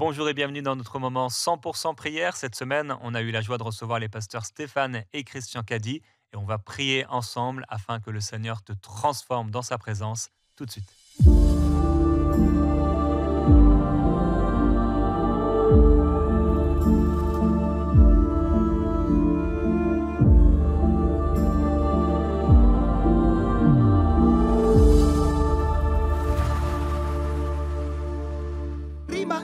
Bonjour et bienvenue dans notre moment 100% prière. Cette semaine, on a eu la joie de recevoir les pasteurs Stéphane et Christian Caddy et on va prier ensemble afin que le Seigneur te transforme dans sa présence tout de suite.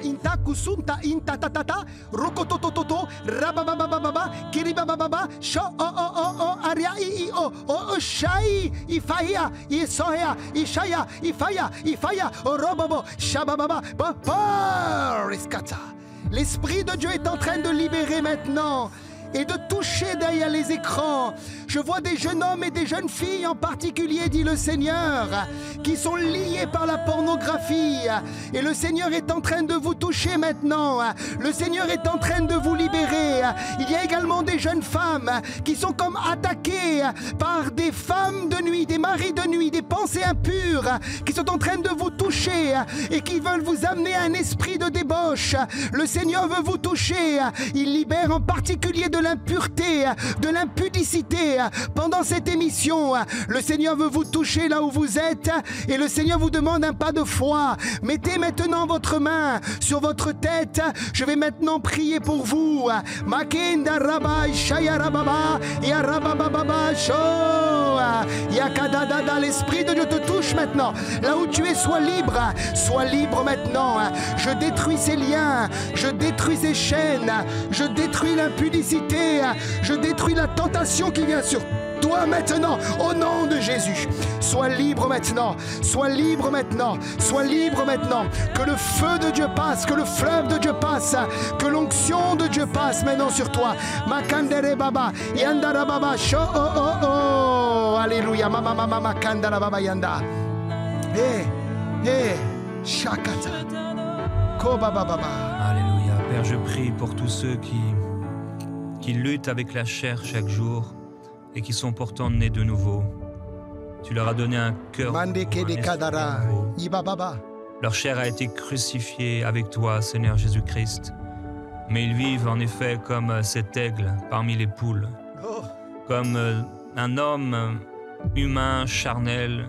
Inta kusunta inta tatata rokototototo rabababababa kiribababa sho o aria I o shai ifaya isoya ishaya ifaya robobo shabababa riskata. L'Esprit de Dieu est en train de libérer maintenant et de toucher derrière les écrans. Je vois des jeunes hommes et des jeunes filles en particulier, dit le Seigneur, qui sont liés par la pornographie. Et le Seigneur est en train de vous toucher maintenant. Le Seigneur est en train de vous libérer. Il y a également des jeunes femmes qui sont comme attaquées par des femmes de nuit, des maris de nuit, des pensées impures qui sont en train de vous toucher et qui veulent vous amener à un esprit de débauche. Le Seigneur veut vous toucher. Il libère en particulier de l'impureté, de l'impudicité. Pendant cette émission, le Seigneur veut vous toucher là où vous êtes et le Seigneur vous demande un pas de foi. Mettez maintenant votre main sur votre tête. Je vais maintenant prier pour vous. Makinda Rabba Shaya Rababa Ya Rababa Sho Yakadada. L'Esprit de Dieu te touche maintenant. Là où tu es, sois libre maintenant. Je détruis ces liens, je détruis ces chaînes, je détruis l'impudicité, je détruis la tentation qui vient sur toi maintenant, au nom de Jésus. Sois libre maintenant, sois libre maintenant, sois libre maintenant. Que le feu de Dieu passe, que le fleuve de Dieu passe, que l'onction de Dieu passe maintenant sur toi. Makandere baba, yandara baba, sho alléluia, mama makandara baba yanda. Shakata, koba baba. Alléluia. Père, je prie pour tous ceux qui luttent avec la chair chaque jour et qui sont pourtant nés de nouveau. Tu leur as donné un cœur nouveau. Leur chair a été crucifiée avec toi, Seigneur Jésus-Christ. Mais ils vivent en effet comme cet aigle parmi les poules. Comme un homme humain, charnel,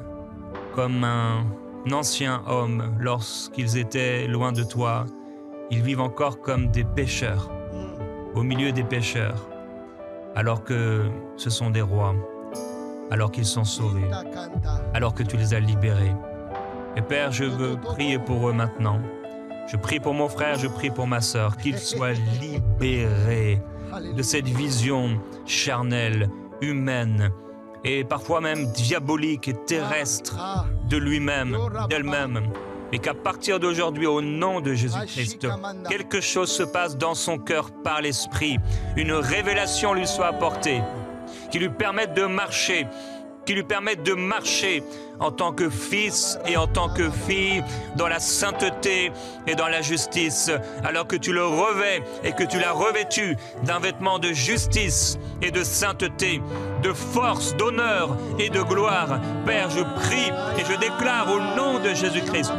comme un ancien homme lorsqu'ils étaient loin de toi. Ils vivent encore comme des pécheurs, au milieu des pécheurs, alors que ce sont des rois, alors qu'ils sont sauvés, alors que tu les as libérés. Et Père, je veux prier pour eux maintenant. Je prie pour mon frère, je prie pour ma sœur, qu'ils soient libérés de cette vision charnelle, humaine, et parfois même diabolique et terrestre de lui-même, d'elle-même. Et qu'à partir d'aujourd'hui, au nom de Jésus-Christ, quelque chose se passe dans son cœur par l'Esprit. Une révélation lui soit apportée, qui lui permette de marcher, en tant que fils et en tant que fille dans la sainteté et dans la justice, alors que tu le revêts et que tu l'as revêtu d'un vêtement de justice et de sainteté, de force, d'honneur et de gloire. Père, je prie et je déclare au nom de Jésus-Christ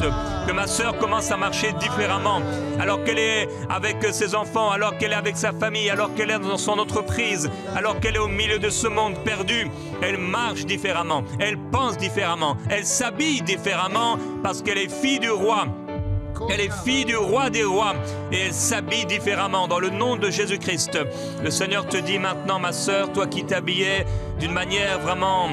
que ma sœur commence à marcher différemment, alors qu'elle est avec ses enfants, alors qu'elle est avec sa famille, alors qu'elle est dans son entreprise, alors qu'elle est au milieu de ce monde perdu. Elle marche différemment, elle pense différemment, elle s'habille différemment parce qu'elle est fille du roi. Elle est fille du roi des rois et elle s'habille différemment dans le nom de Jésus-Christ. Le Seigneur te dit maintenant, ma sœur, toi qui t'habillais d'une manière vraiment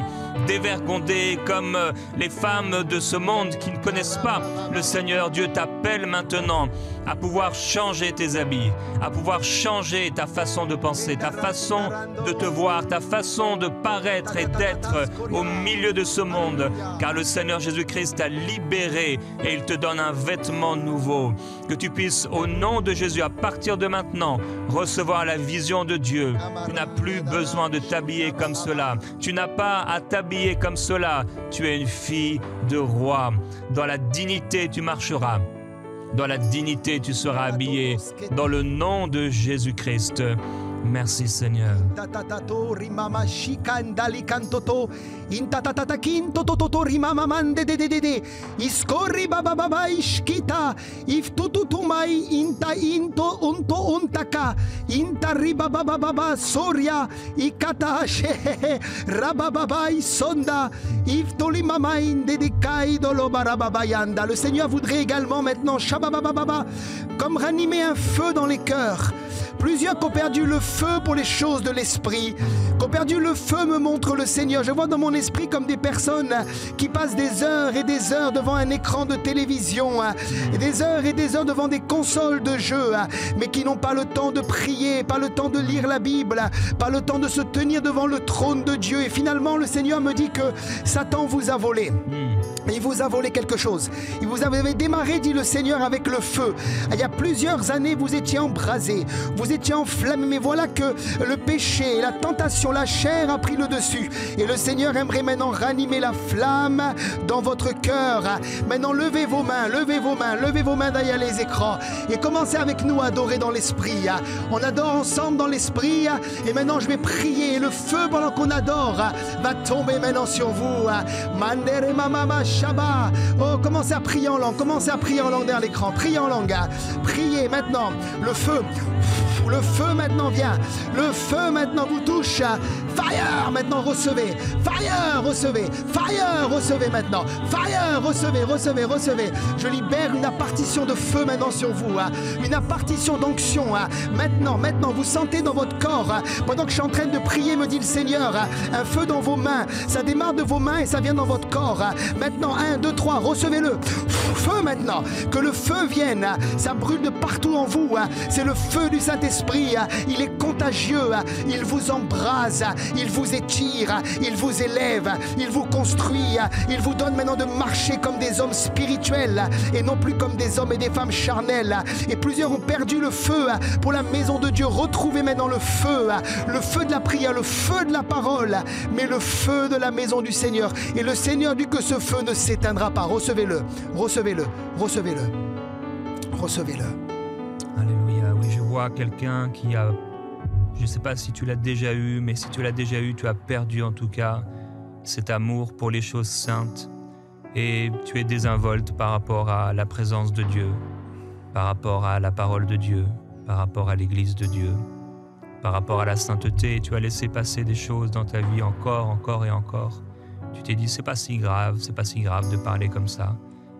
dévergondée comme les femmes de ce monde qui ne connaissent pas le Seigneur, Dieu t'appelle maintenant à pouvoir changer tes habits, à pouvoir changer ta façon de penser, ta façon de te voir, ta façon de paraître et d'être au milieu de ce monde, car le Seigneur Jésus-Christ t'a libéré et il te donne un vêtement nouveau. Que tu puisses, au nom de Jésus, à partir de maintenant, recevoir la vision de Dieu. Tu n'as plus besoin de t'habiller comme cela. Tu n'as pas à t'habiller comme cela. Tu es une fille de roi. Dans la dignité, tu marcheras. Dans la dignité, tu seras habillé. Dans le nom de Jésus-Christ. Merci Seigneur. Tatatato rimama shikandali kantoto intatatata kinto tototo rimama mande de iskorri baba baba ishkita if tututumai inta into unto untaka inta riba baba baba soria ikata she rababa isonda if tolimama inde de kaidolo barababa yanda. Le Seigneur voudrait également maintenant shabababa comme ranimer un feu dans les cœurs. Plusieurs qui ont perdu le feu pour les choses de l'esprit, qui ont perdu le feu, me montre le Seigneur. Je vois dans mon esprit comme des personnes qui passent des heures et des heures devant un écran de télévision, des heures et des heures devant des consoles de jeux, mais qui n'ont pas le temps de prier, pas le temps de lire la Bible, pas le temps de se tenir devant le trône de Dieu. Et finalement, le Seigneur me dit que Satan vous a volé. Il vous a volé quelque chose. Il vous avait démarré, dit le Seigneur, avec le feu. Il y a plusieurs années, vous étiez embrasé, vous étiez enflammé, mais voilà que le péché, la tentation, la chair a pris le dessus. Et le Seigneur aimerait maintenant ranimer la flamme dans votre cœur. Maintenant, levez vos mains derrière les écrans et commencez avec nous à adorer dans l'esprit. On adore ensemble dans l'esprit et maintenant je vais prier. Et le feu pendant qu'on adore va tomber maintenant sur vous. Mandere mama shaba. Oh, commencez à prier en langue, derrière l'écran. Priez en langue. Priez maintenant. Le feu maintenant vient. Le feu maintenant vous touche. Fire maintenant recevez. Fire recevez. Fire recevez maintenant. Fire recevez. Je libère une impartition de feu maintenant sur vous. Une impartition d'onction. Maintenant, vous sentez dans votre corps. Pendant que je suis en train de prier, me dit le Seigneur, un feu dans vos mains. Ça démarre de vos mains et ça vient dans votre corps. Maintenant, 1, 2, 3, recevez-le. Feu maintenant. Que le feu vienne. Ça brûle de partout en vous. C'est le feu du Saint-Esprit. Il est contagieux. Il vous embrase. Il vous étire. Il vous élève. Il vous construit. Il vous donne maintenant de marcher comme des hommes spirituels et non plus comme des hommes et des femmes charnels. Et plusieurs ont perdu le feu pour la maison de Dieu. Retrouvez maintenant le feu de la prière, le feu de la parole, mais le feu de la maison du Seigneur. Et le Seigneur dit que ce feu ne s'éteindra pas. Recevez-le. Alléluia. Oui, je vois quelqu'un qui a... Je ne sais pas si tu l'as déjà eu, mais si tu l'as déjà eu, tu as perdu en tout cas cet amour pour les choses saintes. Et tu es désinvolte par rapport à la présence de Dieu, par rapport à la parole de Dieu, par rapport à l'Église de Dieu, par rapport à la sainteté. Tu as laissé passer des choses dans ta vie encore et encore. Tu t'es dit, c'est pas si grave de parler comme ça.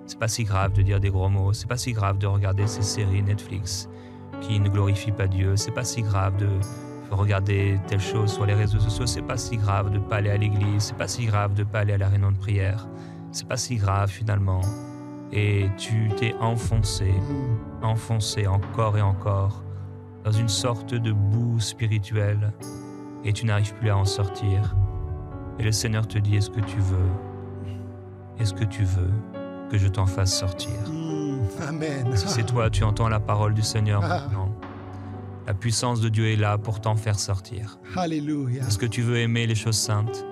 C'est pas si grave de dire des gros mots. C'est pas si grave de regarder ces séries Netflix qui ne glorifient pas Dieu. C'est pas si grave de regarder telle chose sur les réseaux sociaux. C'est pas si grave de pas aller à l'église. C'est pas si grave de pas aller à la réunion de prière. C'est pas si grave finalement. Et tu t'es enfoncé encore et encore dans une sorte de boue spirituelle et tu n'arrives plus à en sortir. Et le Seigneur te dit, est-ce que tu veux que je t'en fasse sortir? Amen. Si c'est toi, tu entends la parole du Seigneur maintenant. La puissance de Dieu est là pour t'en faire sortir. Alléluia. Est-ce que tu veux aimer les choses saintes?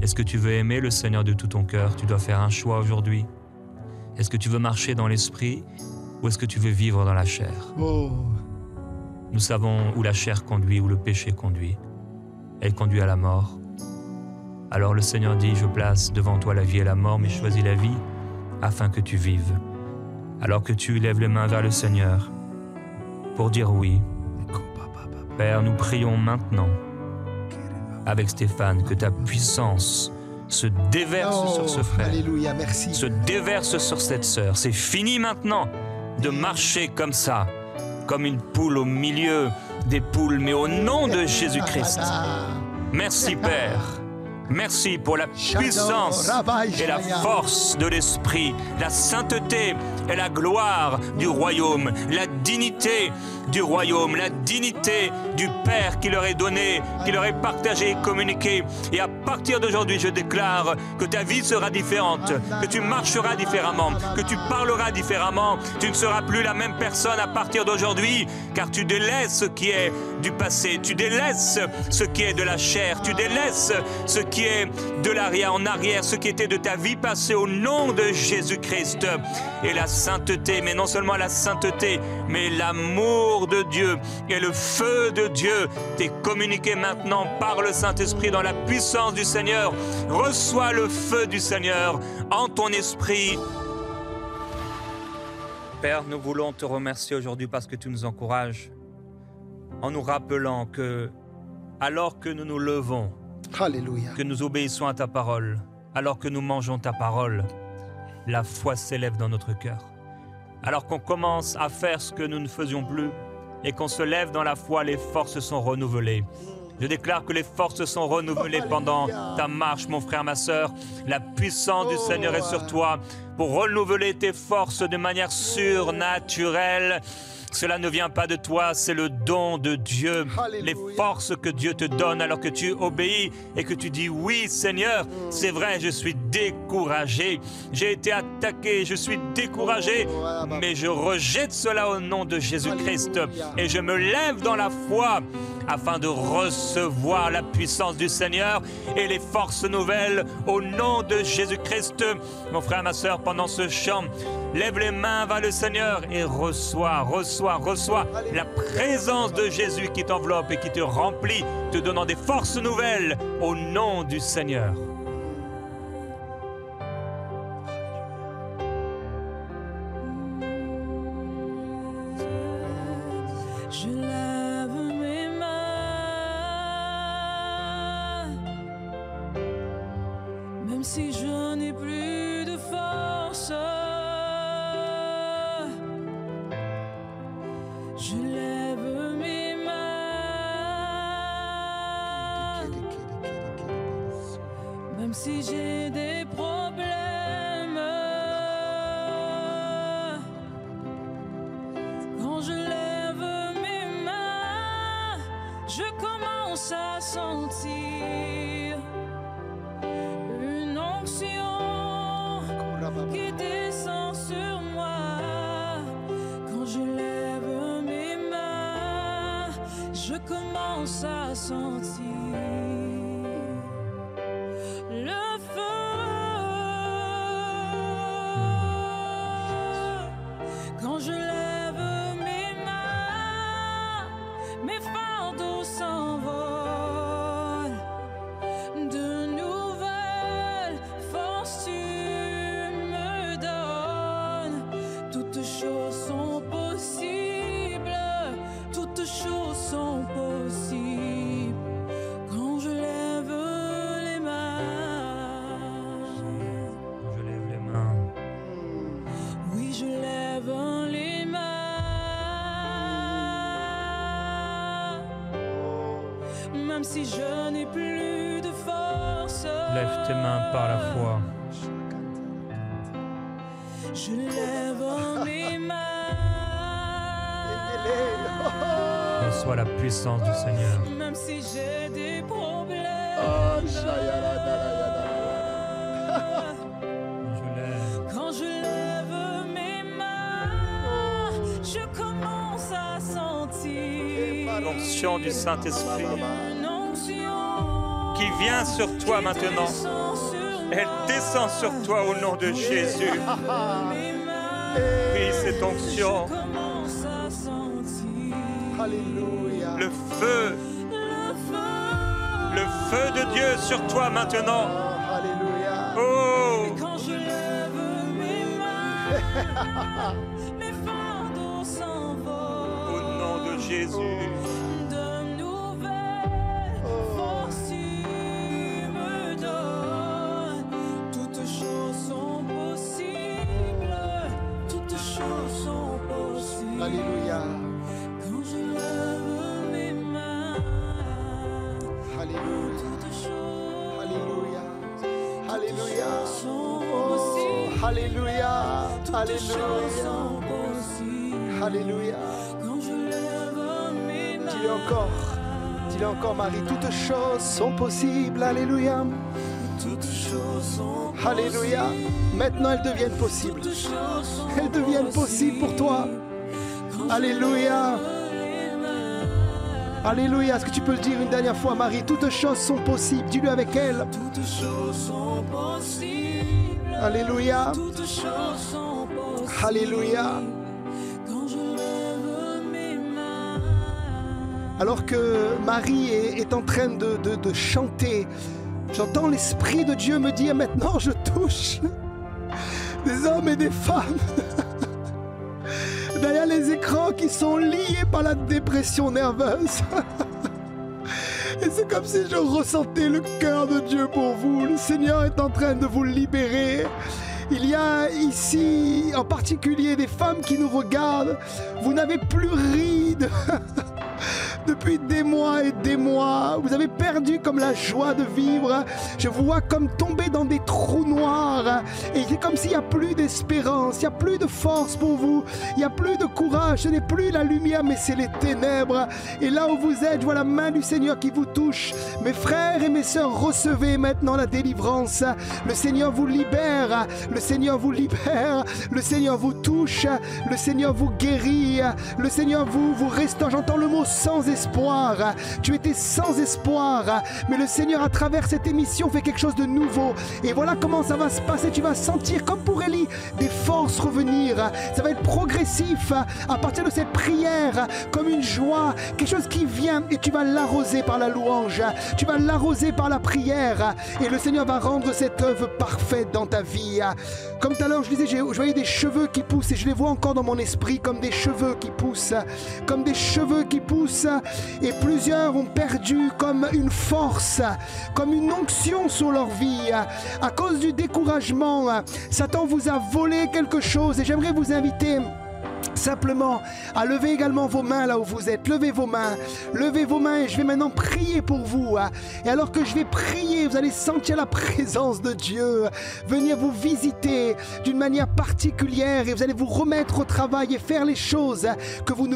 Est-ce que tu veux aimer le Seigneur de tout ton cœur? Tu dois faire un choix aujourd'hui. Est-ce que tu veux marcher dans l'esprit ou est-ce que tu veux vivre dans la chair? Nous savons où la chair conduit, où le péché conduit. Elle conduit à la mort. Alors le Seigneur dit, je place devant toi la vie et la mort, mais choisis la vie afin que tu vives. Alors que tu lèves les mains vers le Seigneur pour dire oui. Père, nous prions maintenant avec Stéphane que ta puissance se déverse sur ce frère, alléluia, merci. Se déverse sur cette sœur. C'est fini maintenant de marcher comme ça, comme une poule au milieu des poules, mais au nom de Jésus-Christ. Merci Père. Merci pour la puissance et la force de l'Esprit, la sainteté et la gloire du royaume, la dignité du royaume, la dignité du Père qui leur est donné, qui leur est partagé et communiqué. Et à partir d'aujourd'hui, je déclare que ta vie sera différente, que tu marcheras différemment, que tu parleras différemment. Tu ne seras plus la même personne à partir d'aujourd'hui, car tu délaisses ce qui est du passé, tu délaisses ce qui est de la chair, tu délaisses ce qui est de l'arrière en arrière, ce qui était de ta vie passée au nom de Jésus-Christ. Et la sainteté, mais non seulement la sainteté, mais l'amour l'amour de Dieu et le feu de Dieu t'est communiqué maintenant par le Saint-Esprit dans la puissance du Seigneur. Reçois le feu du Seigneur en ton esprit. Père, nous voulons te remercier aujourd'hui parce que tu nous encourages en nous rappelant que alors que nous nous levons, Alléluia. que nous obéissons à ta parole, alors que nous mangeons ta parole, la foi s'élève dans notre cœur. Alors qu'on commence à faire ce que nous ne faisions plus et qu'on se lève dans la foi, les forces sont renouvelées. Je déclare que les forces sont renouvelées pendant ta marche, mon frère, ma sœur. La puissance du Seigneur est sur toi pour renouveler tes forces de manière surnaturelle. Cela ne vient pas de toi, c'est le don de Dieu. Alléluia. Les forces que Dieu te donne alors que tu obéis et que tu dis oui Seigneur, c'est vrai, je suis découragé, j'ai été attaqué, je suis découragé, mais je rejette cela au nom de Jésus-Christ et je me lève dans la foi afin de recevoir la puissance du Seigneur et les forces nouvelles au nom de Jésus-Christ. Mon frère, ma sœur, pendant ce chant, lève les mains vers le Seigneur et reçois la présence de Jésus qui t'enveloppe et qui te remplit, te donnant des forces nouvelles au nom du Seigneur. Je lève mes mains, même si je n'ai plus de force. Je lève mes mains, même si j'ai des problèmes. Quand je lève mes mains, je commence à sentir une onction qui descend sur moi. Quand je lève mes mains, je commence à sentir le feu. Quand je lève mes mains, mes fardeaux s'envolent. De nouvelles forces tu me donnes. Toutes choses sont possibles, toutes choses sont possibles. Quand je lève les mains, Je lève les mains. oui, je lève les mains, même si je n'ai plus de force. Lève tes mains par la foi. Je lève mes mains, Reçois la puissance du Seigneur. même si j'ai des problèmes. Je lève. Quand je lève mes mains, je commence à sentir L'onction du Saint-Esprit une onction qui vient sur toi maintenant. descend sur Elle descend sur toi au nom de Jésus. mes mains. Prie cette onction, Commence à sentir Alléluia. le feu de Dieu sur toi maintenant. Alléluia. Oh, quand je lève mes mains. Mes fardeaux s'envolent. au nom de Jésus. De nouvelles forces tu me donnes. Toutes choses sont possibles. Toutes choses sont possibles. Alléluia. Quand je lève mes mains. Alléluia. Toutes choses Alléluia. Alléluia. sont Oh, possibles. Alléluia. Toutes choses Alléluia. sont possibles. Alléluia. Quand je lève mes mains. Dis-le encore. Dis-le encore, Marie. Toutes choses sont possibles. Alléluia. Toutes choses sont Alléluia. Maintenant, elles deviennent possibles. Toutes choses sont Elles deviennent possibles pour toi. Alléluia. Alléluia. Est-ce que tu peux le dire une dernière fois, Marie? Toutes choses sont possibles. Dis-le avec elle. Toutes choses sont possibles. Alléluia. Toutes choses sont possibles. Alléluia. Quand je lève mes mains. alors que Marie est en train de chanter, j'entends l'Esprit de Dieu me dire maintenant je touche des hommes et des femmes derrière les écrans qui sont liés par la dépression nerveuse. Et c'est comme si je ressentais le cœur de Dieu pour vous. Le Seigneur est en train de vous libérer. Il y a ici en particulier des femmes qui nous regardent. Vous n'avez plus ride depuis des mois et des mois. Vous avez perdu comme la joie de vivre. Je vous vois comme tomber dans des trous noirs. Et c'est comme s'il n'y a plus d'espérance, il n'y a plus de force pour vous, il n'y a plus de courage. Ce n'est plus la lumière, mais c'est les ténèbres. Et là où vous êtes, je vois la main du Seigneur qui vous touche. Mes frères et mes sœurs, recevez maintenant la délivrance. Le Seigneur vous libère. Le Seigneur vous libère. Le Seigneur vous touche. Le Seigneur vous guérit. Le Seigneur vous restaure. J'entends le mot sans espoir. Tu étais sans espoir, mais le Seigneur à travers cette émission fait quelque chose de nouveau. Et voilà comment ça va se passer. Tu vas sentir comme pour Élie des forces revenir. Ça va être progressif à partir de cette prière, comme une joie, quelque chose qui vient, et tu vas l'arroser par la louange, tu vas l'arroser par la prière, et le Seigneur va rendre cette œuvre parfaite dans ta vie. Comme tout à l'heure je disais, je voyais des cheveux qui poussent, et je les vois encore dans mon esprit comme des cheveux qui poussent, comme des cheveux qui poussent. Et plusieurs ont perdu comme une force, comme une onction sur leur vie. À cause du découragement, Satan vous a volé quelque chose. Et j'aimerais vous inviter simplement à lever également vos mains là où vous êtes. Levez vos mains et je vais maintenant prier pour vous. Et alors que je vais prier, vous allez sentir la présence de Dieu venir vous visiter d'une manière particulière, et vous allez vous remettre au travail et faire les choses que vous ne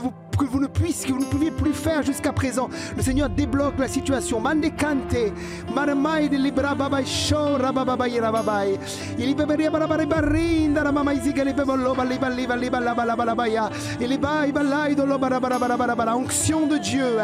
pouviez plus faire jusqu'à présent. Le Seigneur débloque la situation. Mande kante, maramai de libra babai shora babai rababai. Il beberia barabari barinda ramai zigale bebolo balibaya. Et les bails balai de l'obarabarabarabara. Onction de Dieu,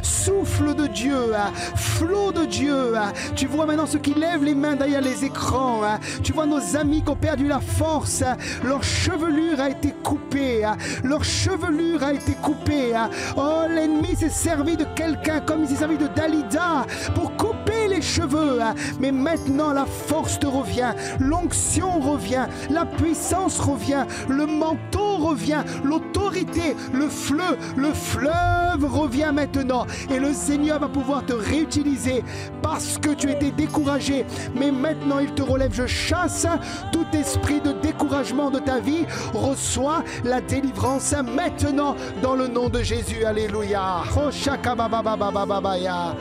souffle de Dieu, flot de Dieu. Tu vois maintenant ceux qui lèvent les mains derrière les écrans. Tu vois nos amis qui ont perdu la force. Leur chevelure a été coupée. Leur chevelure a été coupée. Oh, l'ennemi s'est servi de quelqu'un comme il s'est servi de Dalida pour couper les cheveux. Mais maintenant la force te revient, l'onction revient, la puissance revient, le manteau revient, l'autorité, le fleuve revient maintenant. Et le Seigneur va pouvoir te réutiliser parce que tu étais découragé. Mais maintenant il te relève. Je chasse tout esprit de découragement de ta vie. Reçois la délivrance maintenant dans le nom de Jésus. Alléluia. Oh shakabababababaya.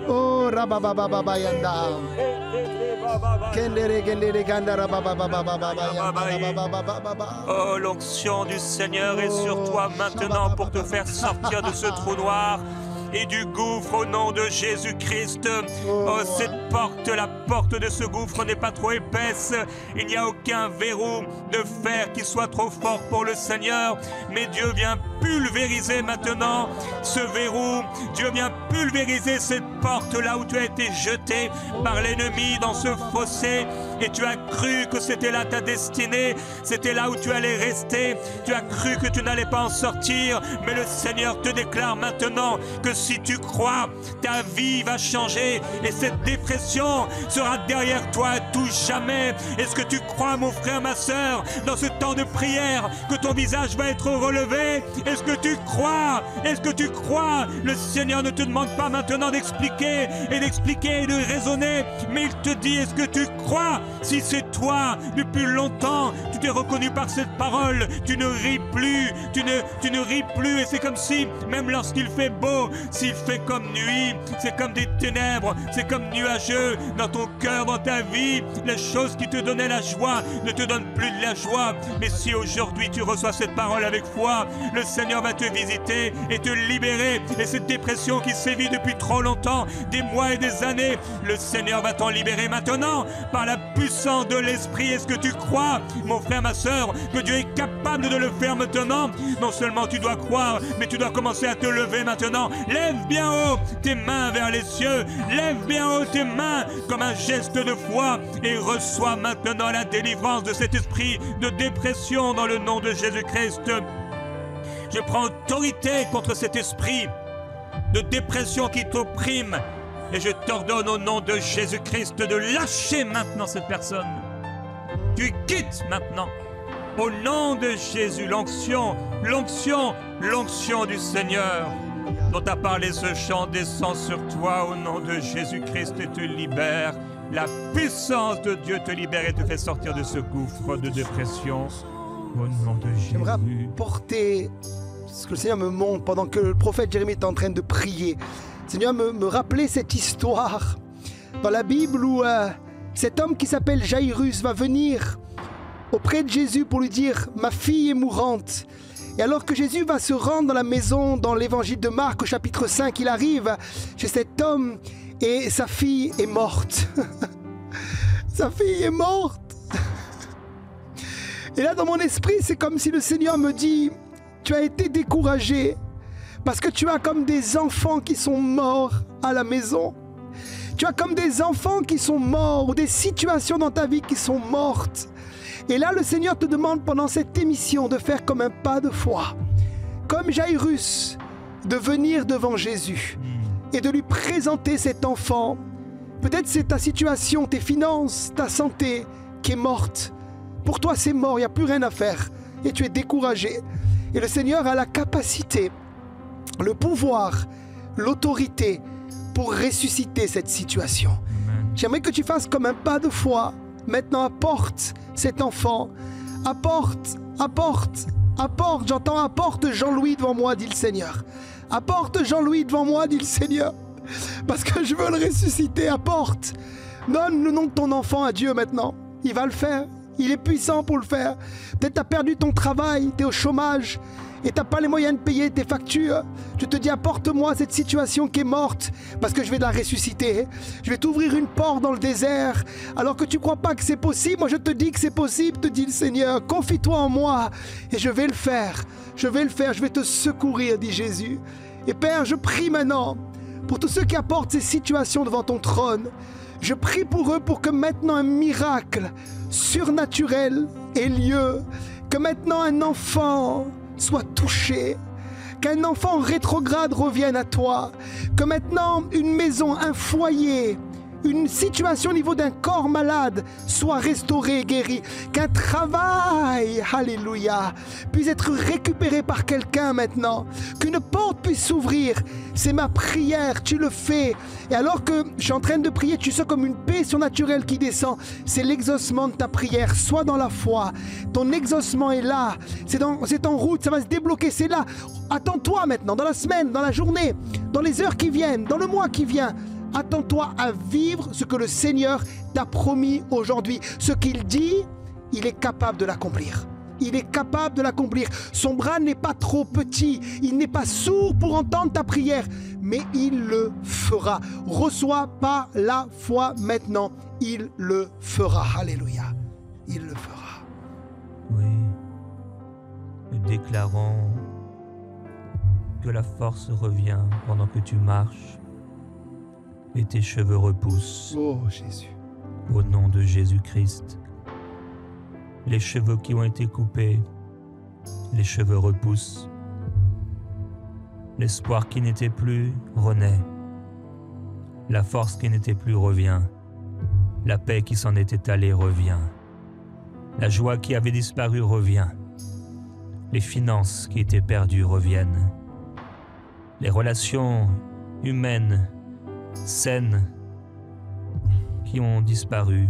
Oh rababababayanda. Oh, l'onction du Seigneur est sur toi maintenant pour te faire sortir de ce trou noir et du gouffre au nom de Jésus-Christ. Oh, cette porte, la porte de ce gouffre n'est pas trop épaisse. Il n'y a aucun verrou de fer qui soit trop fort pour le Seigneur. Mais Dieu vient pulvériser maintenant ce verrou. Dieu vient pulvériser cette porte là où tu as été jeté par l'ennemi dans ce fossé. Et tu as cru que c'était là ta destinée. C'était là où tu allais rester. Tu as cru que tu n'allais pas en sortir. Mais le Seigneur te déclare maintenant que si tu crois, ta vie va changer et cette dépression sera derrière toi à tout jamais. Est-ce que tu crois, mon frère, ma sœur, dans ce temps de prière, que ton visage va être relevé? Est-ce que tu crois? Est-ce que tu crois? Le Seigneur ne te demande pas maintenant d'expliquer et de raisonner, mais il te dit, est-ce que tu crois? Si c'est toi, depuis longtemps, tu t'es reconnu par cette parole, tu ne ris plus, tu ne ris plus, et c'est comme si, même lorsqu'il fait beau, s'il fait comme nuit, c'est comme des ténèbres, c'est comme nuageux dans ton cœur, dans ta vie. Les choses qui te donnaient la joie ne te donnent plus de la joie. Mais si aujourd'hui tu reçois cette parole avec foi, le Seigneur va te visiter et te libérer. Et cette dépression qui sévit depuis trop longtemps, des mois et des années, le Seigneur va t'en libérer maintenant par la puissance de l'Esprit. Est-ce que tu crois, mon frère, ma sœur, que Dieu est capable de le faire maintenant? Non seulement tu dois croire, mais tu dois commencer à te lever maintenant. Lève bien haut tes mains vers les cieux. Lève bien haut tes mains comme un geste de foi et reçois maintenant la délivrance de cet esprit de dépression dans le nom de Jésus-Christ. Je prends autorité contre cet esprit de dépression qui t'opprime. Et je t'ordonne au nom de Jésus-Christ de lâcher maintenant cette personne. Tu quittes maintenant. Au nom de Jésus, l'onction du Seigneur dont a parlé ce chant descend sur toi au nom de Jésus-Christ et te libère. La puissance de Dieu te libère et te fait sortir de ce gouffre de dépression. Au nom de Jésus. J'aimerais apporter ce que le Seigneur me montre pendant que le prophète Jérémie est en train de prier. Le Seigneur me rappelait cette histoire dans la Bible où cet homme qui s'appelle Jairus va venir auprès de Jésus pour lui dire « Ma fille est mourante ». Et alors que Jésus va se rendre dans la maison, dans l'évangile de Marc au chapitre 5, il arrive chez cet homme et sa fille est morte. Sa fille est morte. Et là, dans mon esprit, c'est comme si le Seigneur me dit « Tu as été découragé parce que tu as comme des enfants qui sont morts à la maison. Tu as comme des enfants qui sont morts ou des situations dans ta vie qui sont mortes. Et là, le Seigneur te demande pendant cette émission de faire comme un pas de foi, comme Jairus, de venir devant Jésus et de lui présenter cet enfant. Peut-être c'est ta situation, tes finances, ta santé qui est morte. Pour toi, c'est mort, il n'y a plus rien à faire et tu es découragé. Et le Seigneur a la capacité, le pouvoir, l'autorité pour ressusciter cette situation. J'aimerais que tu fasses comme un pas de foi. Maintenant, apporte cet enfant. Apporte. J'entends apporte Jean-Louis devant moi, dit le Seigneur. Apporte Jean-Louis devant moi, dit le Seigneur. Parce que je veux le ressusciter. Apporte. Donne le nom de ton enfant à Dieu maintenant. Il va le faire. Il est puissant pour le faire. Peut-être tu as perdu ton travail, tu es au chômage et tu n'as pas les moyens de payer tes factures. Je te dis, apporte-moi cette situation qui est morte parce que je vais la ressusciter. Je vais t'ouvrir une porte dans le désert alors que tu ne crois pas que c'est possible. Moi, je te dis que c'est possible, te dit le Seigneur. Confie-toi en moi et je vais le faire. Je vais te secourir, dit Jésus. Et Père, je prie maintenant pour tous ceux qui apportent ces situations devant ton trône. Je prie pour eux pour que maintenant un miracle surnaturel ait lieu, que maintenant un enfant soit touché, qu'un enfant rétrograde revienne à toi, que maintenant une maison, un foyer, une situation au niveau d'un corps malade soit restaurée, guérie, qu'un travail, alléluia, puisse être récupéré par quelqu'un maintenant, qu'une porte puisse s'ouvrir. C'est ma prière, tu le fais. Et alors que je suis en train de prier, tu sens comme une paix surnaturelle qui descend. C'est l'exaucement de ta prière. Sois dans la foi. Ton exaucement est là. C'est en route, ça va se débloquer, c'est là. Attends-toi maintenant, dans la semaine, dans la journée, dans les heures qui viennent, dans le mois qui vient. Attends-toi à vivre ce que le Seigneur t'a promis aujourd'hui. Ce qu'il dit, il est capable de l'accomplir. Il est capable de l'accomplir. Son bras n'est pas trop petit. Il n'est pas sourd pour entendre ta prière. Mais il le fera. Reçois par la foi maintenant. Il le fera. Alléluia. Il le fera. Oui. Nous déclarons que la force revient pendant que tu marches. Et tes cheveux repoussent. Oh Jésus. Au nom de Jésus-Christ. Les cheveux qui ont été coupés, les cheveux repoussent. L'espoir qui n'était plus renaît. La force qui n'était plus revient. La paix qui s'en était allée revient. La joie qui avait disparu revient. Les finances qui étaient perdues reviennent. Les relations humaines saines qui ont disparu,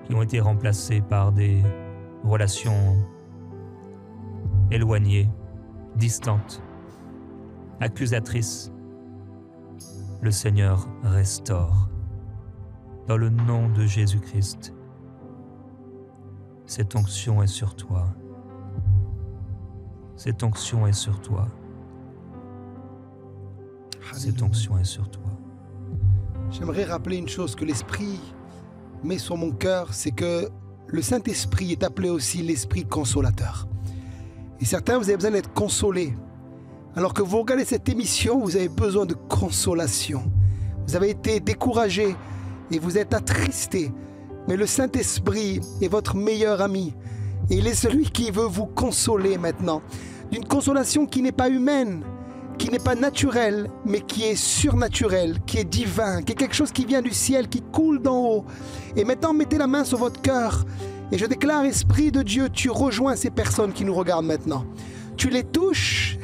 qui ont été remplacées par des relations éloignées, distantes, accusatrices. Le Seigneur restaure. Dans le nom de Jésus-Christ, cette onction est sur toi. Cette onction est sur toi. Cette onction est sur toi. J'aimerais rappeler une chose que l'Esprit met sur mon cœur, c'est que le Saint-Esprit est appelé aussi l'Esprit consolateur. Et certains, vous avez besoin d'être consolés. Alors que vous regardez cette émission, vous avez besoin de consolation. Vous avez été découragés et vous êtes attristés. Mais le Saint-Esprit est votre meilleur ami. Et il est celui qui veut vous consoler maintenant. D'une consolation qui n'est pas humaine, qui n'est pas naturel, mais qui est surnaturel, qui est divin, qui est quelque chose qui vient du ciel, qui coule d'en haut. Et maintenant, mettez la main sur votre cœur. Et je déclare, Esprit de Dieu, tu rejoins ces personnes qui nous regardent maintenant. Tu les touches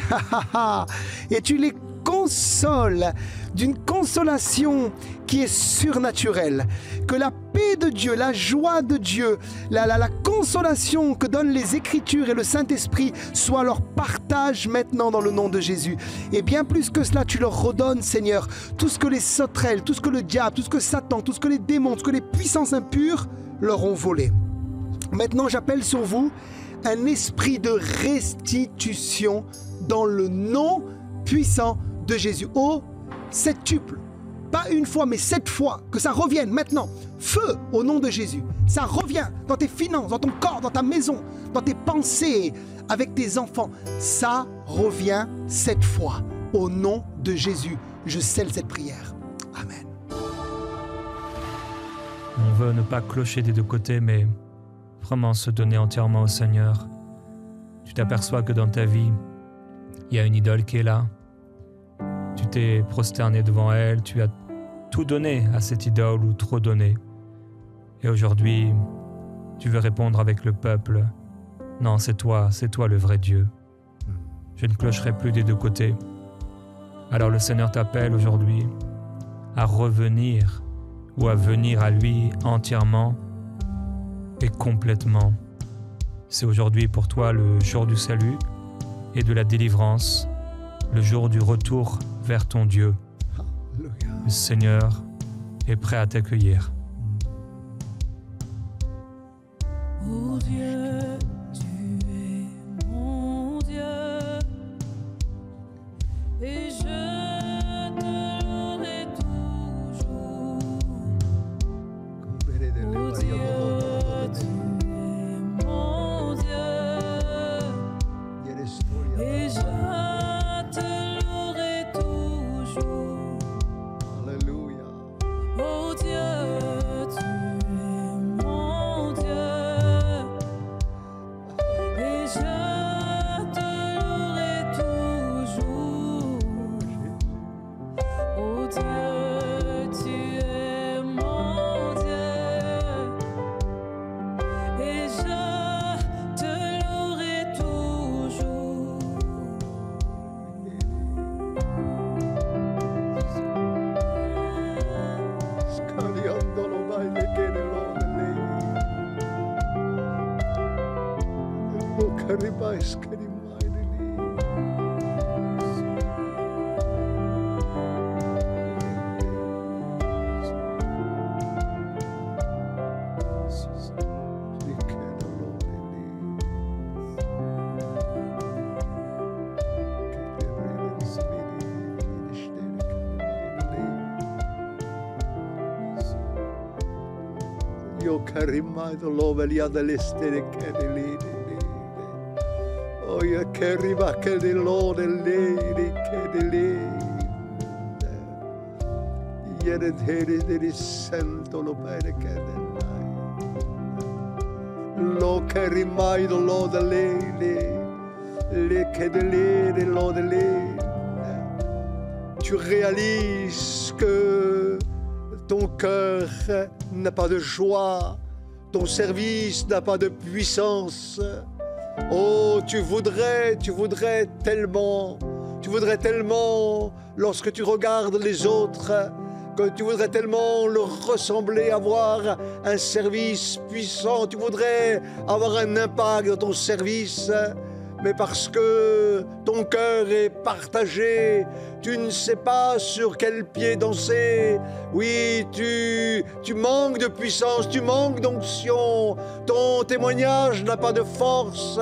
et tu les consoles d'une consolation qui est surnaturelle. Que la paix de Dieu, la joie de Dieu, la consolation que donnent les Écritures et le Saint-Esprit soit leur partage maintenant dans le nom de Jésus. Et bien plus que cela, tu leur redonnes, Seigneur, tout ce que les sauterelles, tout ce que le diable, tout ce que Satan, tout ce que les démons, tout ce que les puissances impures leur ont volé. Maintenant, j'appelle sur vous un esprit de restitution dans le nom puissant de Jésus. Au septuple, pas une fois, mais 7 fois, que ça revienne maintenant. Feu au nom de Jésus. Ça revient dans tes finances, dans ton corps, dans ta maison, dans tes pensées, avec tes enfants. Ça revient 7 fois. Au nom de Jésus, je scelle cette prière. Amen. On veut ne pas clocher des deux côtés, mais vraiment se donner entièrement au Seigneur. Tu t'aperçois que dans ta vie, il y a une idole qui est là. Tu t'es prosterné devant elle, tu as tout donné à cette idole ou trop donné. Et aujourd'hui, tu veux répondre avec le peuple. Non, c'est toi le vrai Dieu. Je ne clocherai plus des deux côtés. Alors le Seigneur t'appelle aujourd'hui à revenir ou à venir à lui entièrement et complètement. C'est aujourd'hui pour toi le jour du salut et de la délivrance, le jour du retour vers ton Dieu. Le Seigneur est prêt à t'accueillir. Oh Dieu, tu es mon Dieu, et je te louerai toujours. Oh Dieu, tu es mon Dieu, et je te louerai toujours. Oh Dieu, tu es mon Dieu, et je te louerai toujours. Oh Dieu, tu es mon Dieu, et je te louerai toujours. Io carimai do lovelia dell'estere che di lì. Oh, io che arriva che di lode lì, che di lì. Ieri di sento lo bene che di lì. Lo carimai do lode lì, che di lì, lode lì. Tu réalises que ton cœur n'a pas de joie, ton service n'a pas de puissance. Oh, tu voudrais tellement, lorsque tu regardes les autres, que tu voudrais tellement leur ressembler, avoir un service puissant, tu voudrais avoir un impact dans ton service. Mais parce que ton cœur est partagé, tu ne sais pas sur quel pied danser. Oui, tu manques de puissance, tu manques d'onction. Ton témoignage n'a pas de force.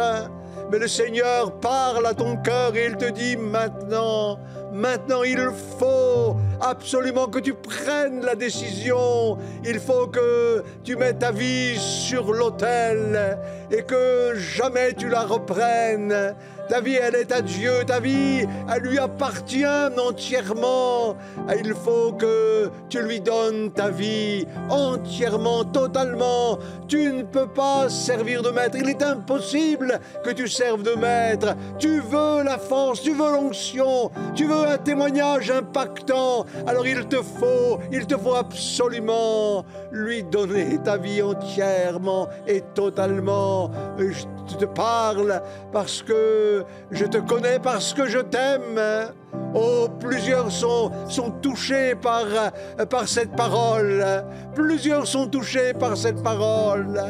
Mais le Seigneur parle à ton cœur et il te dit maintenant, il faut absolument que tu prennes la décision. Il faut que tu mettes ta vie sur l'autel et que jamais tu la reprennes. Ta vie, elle est à Dieu. Ta vie, elle lui appartient entièrement. Et il faut que tu lui donnes ta vie entièrement, totalement. Tu ne peux pas servir de maître. Il est impossible que tu serves de maître. Tu veux la force, tu veux l'onction, tu veux un témoignage impactant. Alors il te faut absolument lui donner ta vie entièrement et totalement. Je te parle parce que je te connais, parce que je t'aime. Oh, plusieurs sont touchés par cette parole. Plusieurs sont touchés par cette parole.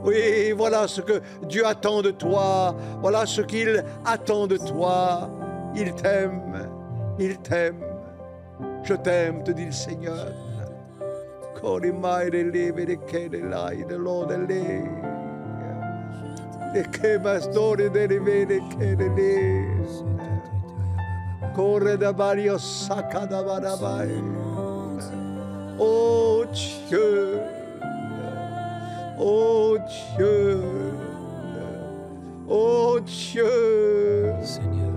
Oui, voilà ce que Dieu attend de toi. Voilà ce qu'il attend de toi. Il t'aime. Il t'aime. Je t'aime, te dit le Seigneur. Oh Dieu, oh Dieu, oh Dieu, Seigneur.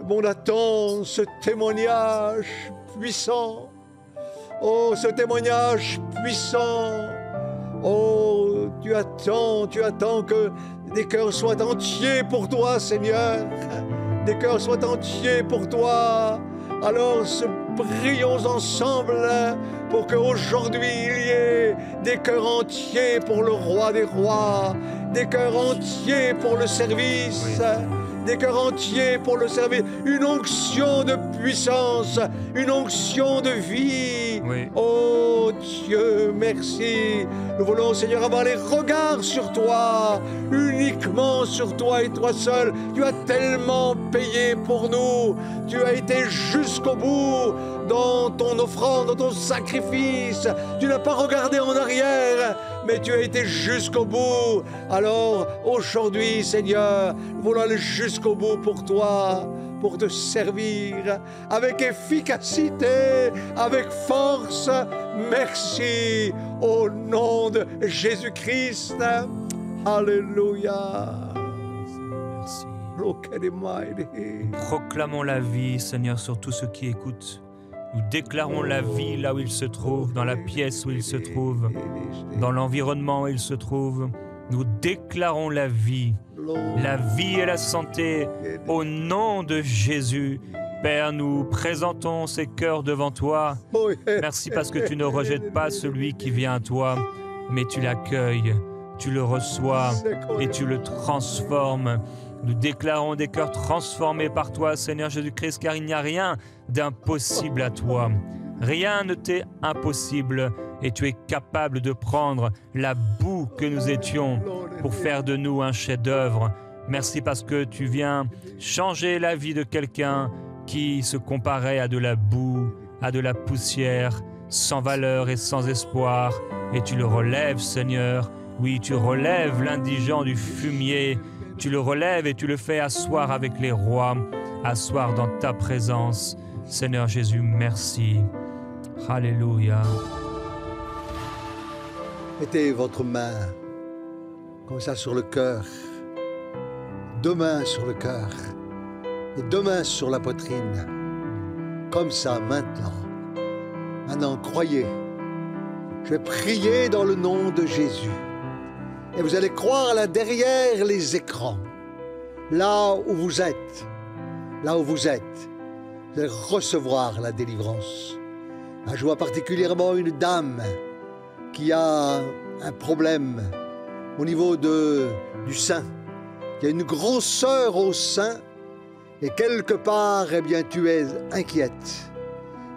Le monde attend ce témoignage puissant. Oh, ce témoignage puissant. Oh, tu attends que des cœurs soient entiers pour toi, Seigneur. Des cœurs soient entiers pour toi. Alors, prions ensemble pour qu'aujourd'hui il y ait des cœurs entiers pour le roi des rois, des cœurs entiers pour le service. Oui. Des cœurs entiers pour le service, une onction de puissance, une onction de vie. Oui. Oh Dieu, merci. Nous voulons, Seigneur, avoir les regards sur toi, uniquement sur toi et toi seul. Tu as tellement payé pour nous. Tu as été jusqu'au bout dans ton offrande, dans ton sacrifice. Tu n'as pas regardé en arrière, mais tu as été jusqu'au bout. Alors, aujourd'hui, Seigneur, nous voulons aller jusqu'au bout pour toi, pour te servir avec efficacité, avec force. Merci au nom de Jésus-Christ. Alléluia. Merci. Proclamons la vie, Seigneur, sur tous ceux qui écoutent. Nous déclarons la vie là où il se trouve, dans la pièce où il se trouve, dans l'environnement où il se trouve. Nous déclarons la vie et la santé au nom de Jésus. Père, nous présentons ces cœurs devant toi. Merci parce que tu ne rejettes pas celui qui vient à toi, mais tu l'accueilles, tu le reçois et tu le transformes. Nous déclarons des cœurs transformés par toi, Seigneur Jésus-Christ, car il n'y a rien d'impossible à toi. Rien ne t'est impossible et tu es capable de prendre la boue que nous étions pour faire de nous un chef-d'œuvre. Merci parce que tu viens changer la vie de quelqu'un qui se comparait à de la boue, à de la poussière, sans valeur et sans espoir. Et tu le relèves, Seigneur. Oui, tu relèves l'indigent du fumier. Tu le relèves et tu le fais asseoir avec les rois, asseoir dans ta présence. Seigneur Jésus, merci. Alléluia. Mettez votre main comme ça sur le cœur, 2 mains sur le cœur et 2 mains sur la poitrine, comme ça maintenant. Maintenant, croyez. Je vais prier dans le nom de Jésus. Et vous allez croire là derrière les écrans, là où vous êtes, vous allez recevoir la délivrance. Là, je vois particulièrement une dame qui a un problème au niveau du sein. Il y a une grosseur au sein et quelque part, eh bien, tu es inquiète.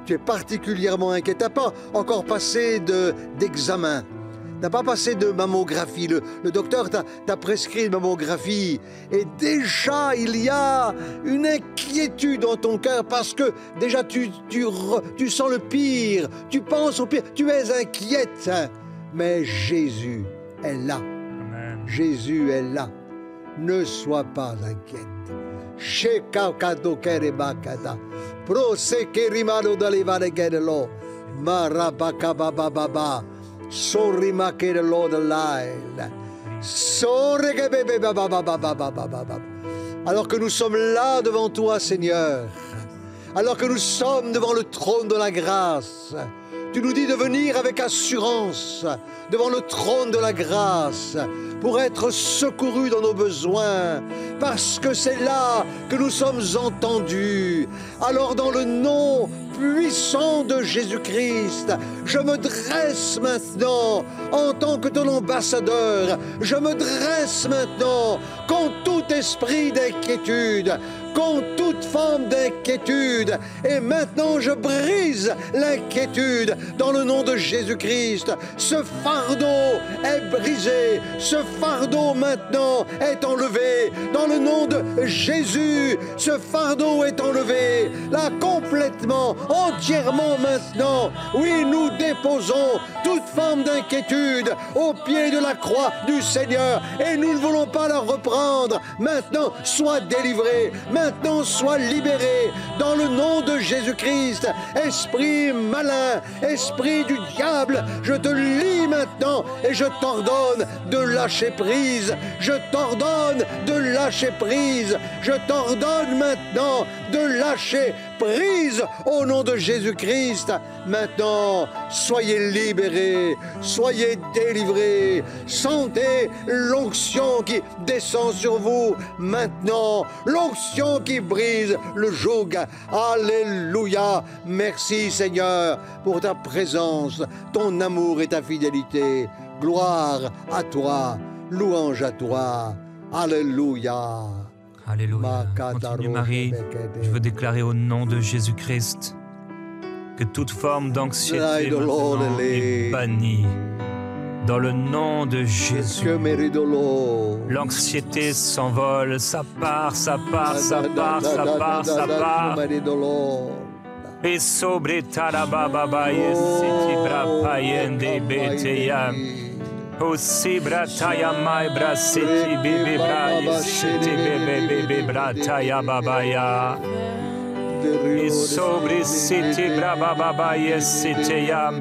Tu es particulièrement inquiète. Tu n'as pas encore passé d'examen. Tu n'as pas passé de mammographie. Le docteur t'a prescrit une mammographie. Et déjà, il y a une inquiétude dans ton cœur parce que déjà, tu sens le pire. Tu penses au pire. Tu es inquiète. Mais Jésus est là. Amen. Jésus est là. Ne sois pas inquiète. Sorry, ma che Lord alive. Sorry, che Alors que nous sommes là devant toi, Seigneur, alors que nous sommes devant le trône de la grâce, tu nous dis de venir avec assurance devant le trône de la grâce pour être secourus dans nos besoins, parce que c'est là que nous sommes entendus. Alors dans le nom puissant de Jésus-Christ, je me dresse maintenant en tant que ton ambassadeur, je me dresse maintenant contre tout esprit d'inquiétude, contre toute forme d'inquiétude, et maintenant je brise l'inquiétude dans le nom de Jésus-Christ. Ce fardeau est brisé, ce fardeau maintenant est enlevé dans le nom de Jésus. Ce fardeau est enlevé là complètement, entièrement maintenant. Oui, nous déposons toute forme d'inquiétude au pied de la croix du Seigneur et nous ne voulons pas la reprendre. Maintenant, sois délivré. Maintenant, sois libéré dans le nom de Jésus-Christ. Esprit malin, esprit du diable, je te lie maintenant et je t'ordonne de lâcher prise. Je t'ordonne de lâcher prise. Je t'ordonne maintenant de lâcher prise au nom de Jésus-Christ. Maintenant, soyez libérés, soyez délivrés. Sentez l'onction qui descend sur vous maintenant, l'onction qui brise le joug. Alléluia. Merci Seigneur pour ta présence, ton amour et ta fidélité. Gloire à toi, louange à toi. Alléluia. Alléluia. Continue Marie. Je veux déclarer au nom de Jésus-Christ que toute forme d'anxiété maintenant est bannie. Dans le nom de Jésus, l'anxiété s'envole, ça part, ça part, ça part, ça part, ça part. Et sobre tarababa yesiti brapayende beteya. Aussi brataya mai brasiti bibi braya siti bebe brataya babaya. Et sobre siti brababa yesiteya.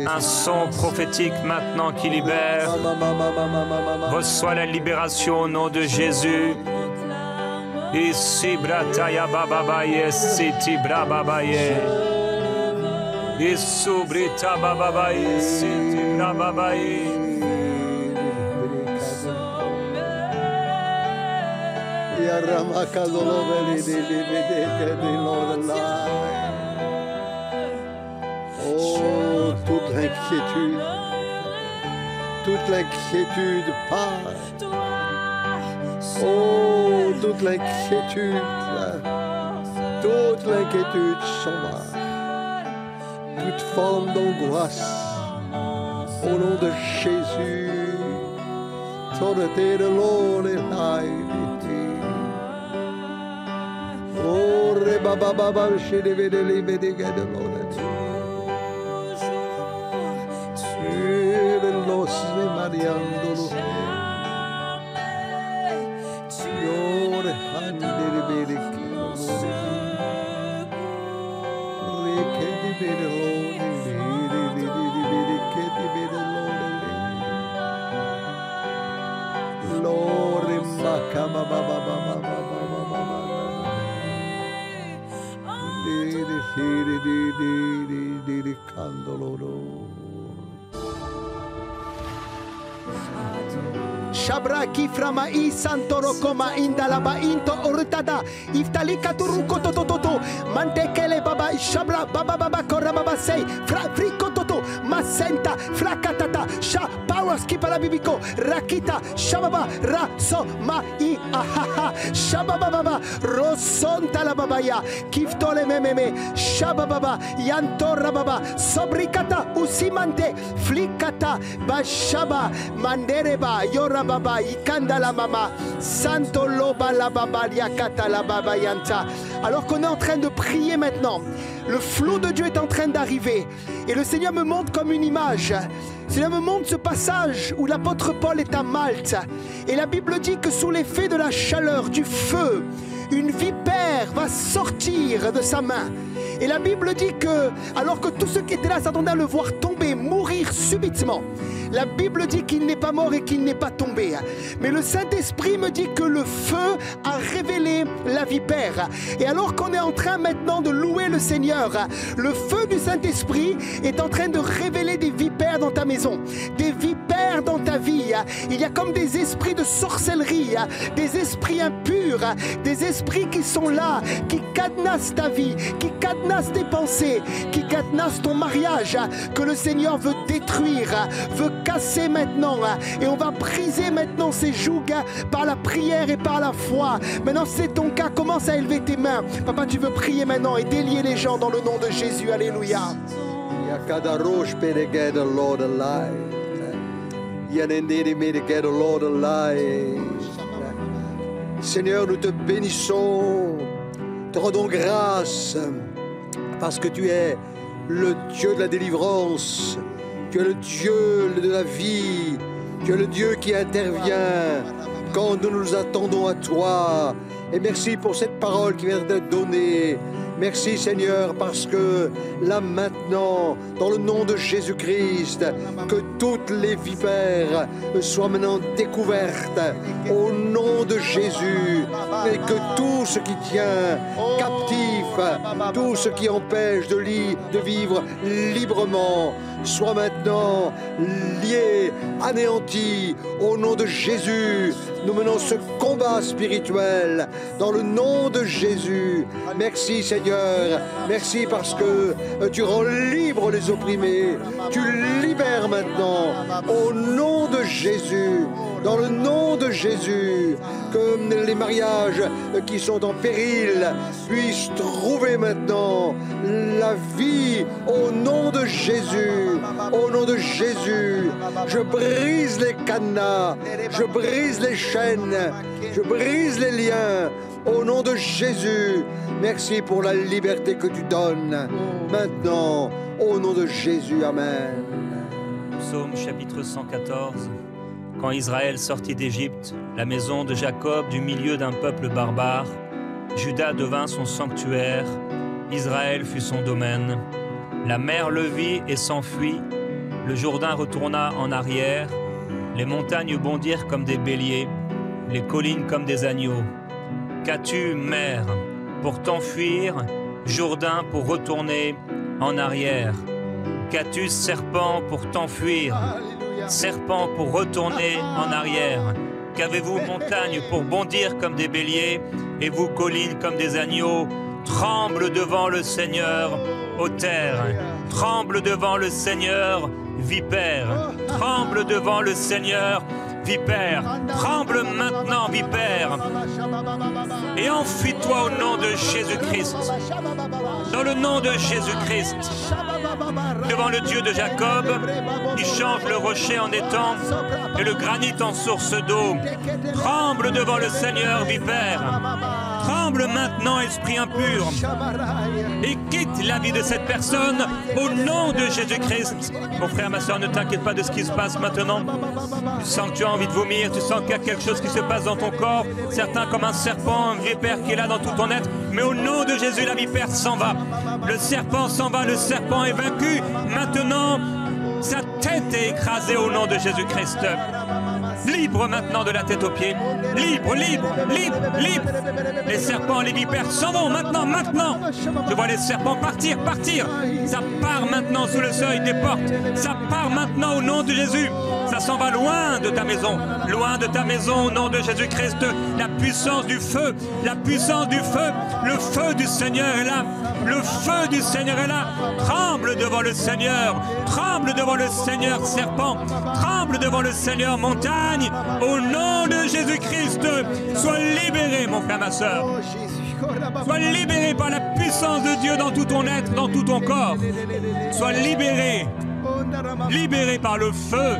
Un son prophétique maintenant qui libère. Reçois la libération au nom de Jésus. Ici brataya bababa yesiti brababa ye. Et sobre tababa yesiti brababa ye. Oh, toute l'inquiétude part. Oh, toute l'inquiétude s'en va. Toute forme d'angoisse, au nom de Jésus, l'autorité de l'eau est là. Oh, Rebaba Baba, chez les védélis, védégas de l'eau. Tu es los de Mariando. Signore, handere vede che che di vede l'one, che di vede l'one. Lore macama baba baba baba. Di candolo. Shabra kiframa i santoro koma indalaba into ortada iftalika turuko toto mantekele baba shabra baba baba korababa sei friko toto masenta frakatata sha powers kipala bibiko rakita shababa ra so ma I ahaha shababa baba rosonta la baba ya kiftole mememe shababa yantora baba sobrikata usimante flikata bashaba mandereba yora baba ikanda la mama santo loba la baba yakata la baba yanta. Alors qu'on est en train de prier maintenant, le flot de Dieu est en train d'arriver et le Seigneur me montre comme une image. Le Seigneur me montre ce passage où l'apôtre Paul est à Malte et la Bible dit que sous l'effet de la chaleur, du feu, une vipère va sortir de sa main. Et la Bible dit que, alors que tous ceux qui étaient là s'attendaient à le voir tomber, mourir subitement, la Bible dit qu'il n'est pas mort et qu'il n'est pas tombé. Mais le Saint-Esprit me dit que le feu a révélé la vipère. Et alors qu'on est en train maintenant de louer le Seigneur, le feu du Saint-Esprit est en train de révéler des vipères dans ta maison, des vipères dans ta vie. Il y a comme des esprits de sorcellerie, des esprits impurs, des esprits qui sont là, qui cadenassent ta vie, qui cadenassent tes pensées, qui cadenassent ton mariage, que le Seigneur veut détruire, veut casser maintenant. Et on va briser maintenant ces jougs par la prière et par la foi. Maintenant, c'est ton cas. Commence à élever tes mains. Papa, tu veux prier maintenant et délier les gens dans le nom de Jésus. Alléluia. Seigneur, nous te bénissons, te rendons grâce parce que tu es le Dieu de la délivrance, tu es le Dieu de la vie, tu es le Dieu qui intervient quand nous nous attendons à toi. Et merci pour cette parole qui vient d'être donnée. Merci Seigneur, parce que là maintenant, dans le nom de Jésus-Christ, que toutes les vipères soient maintenant découvertes au nom de Jésus, et que tout ce qui tient captif, tout ce qui empêche de vivre librement, soit maintenant lié, anéanti au nom de Jésus. Nous menons ce combat spirituel dans le nom de Jésus. Merci Seigneur, merci parce que tu rends libres les opprimés, tu libères maintenant au nom de Jésus. Dans le nom de Jésus, que les mariages qui sont en péril puissent trouver maintenant la vie au nom de Jésus. Au nom de Jésus, je brise les cadenas, je brise les chaînes, je brise les liens. Au nom de Jésus, merci pour la liberté que tu donnes. Maintenant, au nom de Jésus, Amen. Psaume chapitre 114. Quand Israël sortit d'Égypte, la maison de Jacob du milieu d'un peuple barbare, Juda devint son sanctuaire, Israël fut son domaine. La mer le vit et s'enfuit, le Jourdain retourna en arrière, les montagnes bondirent comme des béliers, les collines comme des agneaux. Qu'as-tu, mer, pour t'enfuir, Jourdain pour retourner en arrière? Qu'as-tu, serpent, pour t'enfuir, serpent pour retourner en arrière? Qu'avez-vous, montagne, pour bondir comme des béliers, et vous, collines, comme des agneaux? Tremble devant le Seigneur, ô terre. Tremble devant le Seigneur, vipère. Tremble devant le Seigneur, vipère. Tremble maintenant, vipère. Et enfuis-toi au nom de Jésus-Christ. Dans le nom de Jésus-Christ. Devant le Dieu de Jacob, qui change le rocher en étang et le granit en source d'eau. Tremble devant le Seigneur, vipère. Tremble maintenant, esprit impur, et quitte la vie de cette personne au nom de Jésus-Christ. Mon frère, ma soeur, ne t'inquiète pas de ce qui se passe maintenant. Tu sens que tu as envie de vomir, tu sens qu'il y a quelque chose qui se passe dans ton corps, certains comme un serpent, un vipère qui est là dans tout ton être, mais au nom de Jésus, la vipère s'en va. Le serpent s'en va, le serpent est vaincu. Maintenant, sa tête est écrasée au nom de Jésus-Christ. Libre maintenant de la tête aux pieds. Libre, libre, libre, libre. Les serpents, les vipères s'en vont maintenant, maintenant. Je vois les serpents partir, partir. Ça part maintenant sous le seuil des portes. Ça part maintenant au nom de Jésus. Ça s'en va loin de ta maison. Loin de ta maison au nom de Jésus-Christ. La puissance du feu. La puissance du feu. Le feu du Seigneur est là. Le feu du Seigneur est là. Tremble devant le Seigneur. Tremble devant le Seigneur, serpent. Tremble devant le Seigneur, montagne. Au nom de Jésus-Christ, sois libéré, mon frère, ma soeur. Sois libéré par la puissance de Dieu dans tout ton être, dans tout ton corps. Sois libéré. Libéré par le feu.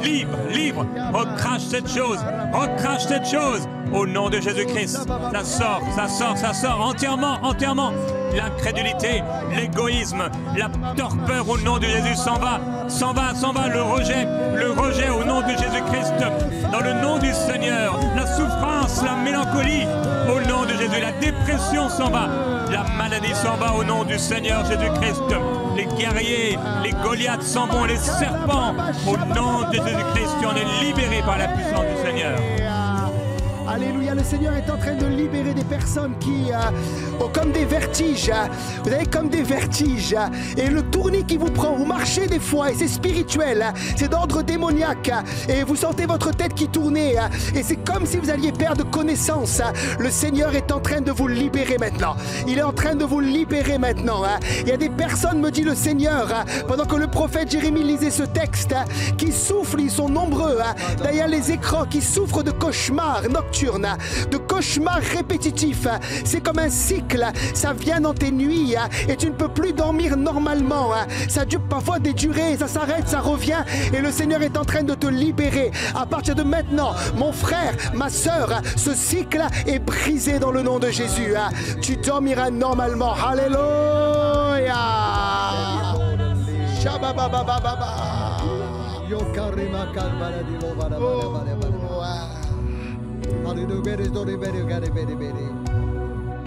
Libre, libre. Recrache cette chose. Recrache cette chose. Au nom de Jésus-Christ. Ça sort, ça sort, ça sort. Entièrement, entièrement. l'incrédulité, l'égoïsme, la torpeur au nom de Jésus s'en va, s'en va, s'en va, le rejet au nom de Jésus-Christ, dans le nom du Seigneur, la souffrance, la mélancolie, au nom de Jésus, la dépression s'en va, la maladie s'en va au nom du Seigneur Jésus-Christ, les guerriers, les Goliaths s'en vont, les serpents, au nom de Jésus-Christ, on est libérés par la puissance du Seigneur. Alléluia, le Seigneur est en train de libérer des personnes qui ont comme des vertiges. Vous avez comme des vertiges. Et le tournis qui vous prend, vous marchez des fois et c'est spirituel. C'est d'ordre démoniaque. Et vous sentez votre tête qui tourne. Et c'est comme si vous alliez perdre connaissance. Le Seigneur est en train de vous libérer maintenant. Il est en train de vous libérer maintenant. Il y a des personnes, me dit le Seigneur, pendant que le prophète Jérémie lisait ce texte, qui souffrent, ils sont nombreux, derrière les écrans, qui souffrent de cauchemars nocturnes, de cauchemars répétitifs. C'est comme un cycle, ça vient dans tes nuits et tu ne peux plus dormir normalement. Ça dure parfois des durées, ça s'arrête, ça revient et le Seigneur est en train de te libérer. À partir de maintenant, mon frère, ma soeur, ce cycle est brisé dans le nom de Jésus. Tu dormiras normalement. Alléluia.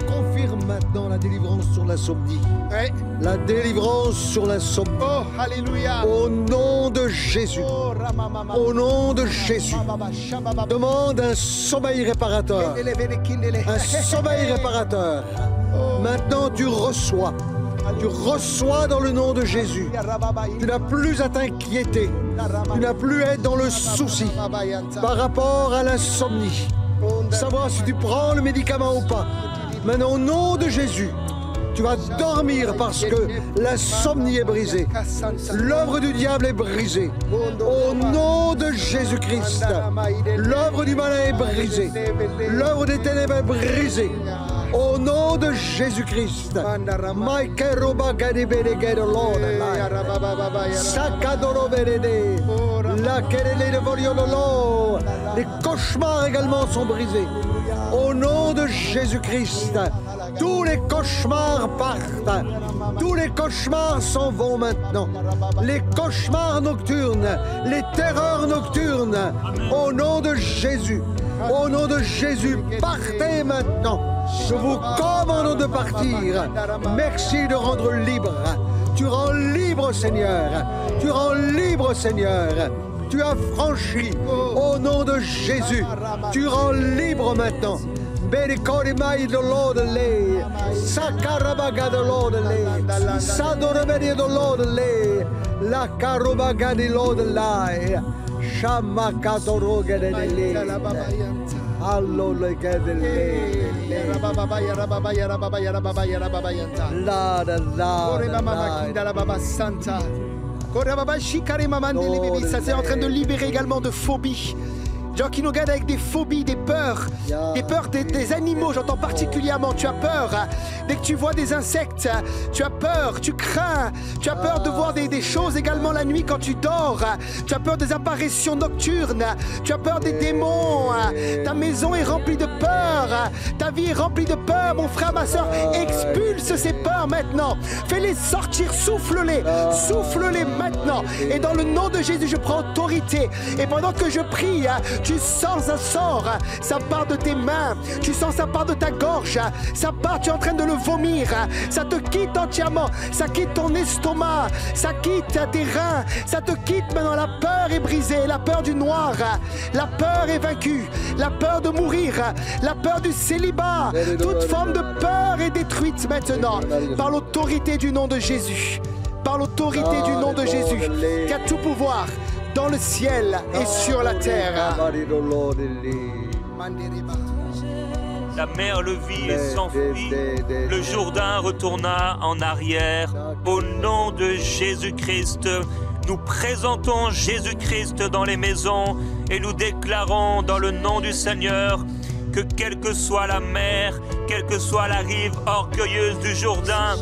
Confirme maintenant la délivrance sur l'insomnie. Ouais. La délivrance sur l'insomnie. Oh, alléluia. Au nom de Jésus. Au nom de Jésus. Demande un sommeil réparateur. Un sommeil réparateur. Maintenant tu reçois. Tu reçois dans le nom de Jésus. Tu n'as plus à t'inquiéter. Tu n'as plus à être dans le souci par rapport à l'insomnie. Savoir si tu prends le médicament ou pas. Maintenant, au nom de Jésus, tu vas dormir parce que l'insomnie est brisée. L'œuvre du diable est brisée. Au nom de Jésus-Christ, l'œuvre du malin est brisée. L'œuvre des ténèbres est brisée. Au nom de Jésus-Christ. Les cauchemars également sont brisés. Au nom de Jésus-Christ. Tous les cauchemars partent. Tous les cauchemars s'en vont maintenant. Les cauchemars nocturnes, les terreurs nocturnes. Au nom de Jésus. Au nom de Jésus, partez maintenant. Je vous commande de partir. Merci de rendre libre. Tu rends libre, Seigneur. Tu rends libre, Seigneur. Tu as franchi au nom de Jésus. Tu rends libre maintenant. Berikorimai de l'Ordele, Sakarabaga de l'Ordele, Sadorabedi de l'Ordele, La Karubaga de l'Ordele, Shamakatoroga de l'Ordele. Allo le gadele, la c'est en train de libérer également de phobies. Gens qui nous regardent avec des phobies, des peurs des animaux, j'entends particulièrement. Tu as peur dès que tu vois des insectes, tu as peur, tu crains, tu as peur de voir des choses également la nuit quand tu dors, tu as peur des apparitions nocturnes, tu as peur des démons, ta maison est remplie de peur, ta vie est remplie de peur, mon frère, ma soeur, expulse ces peurs maintenant, fais-les sortir, souffle-les maintenant, et dans le nom de Jésus, je prends autorité, et pendant que je prie, tu sens un sort, ça part de tes mains, tu sens ça part de ta gorge, ça part, tu es en train de le vomir, ça te quitte entièrement, ça quitte ton estomac, ça quitte tes reins, ça te quitte maintenant, la peur est brisée, la peur du noir, la peur est vaincue, la peur de mourir, la peur du célibat, toute forme de peur est détruite maintenant, par l'autorité du nom de Jésus, par l'autorité du nom de Jésus, qui a tout pouvoir, dans le ciel et sur la terre. La mer le vit et s'enfuit. Le Jourdain retourna en arrière. Au nom de Jésus-Christ, nous présentons Jésus-Christ dans les maisons et nous déclarons dans le nom du Seigneur que quelle que soit la mer, quelle que soit la rive orgueilleuse du Jourdain,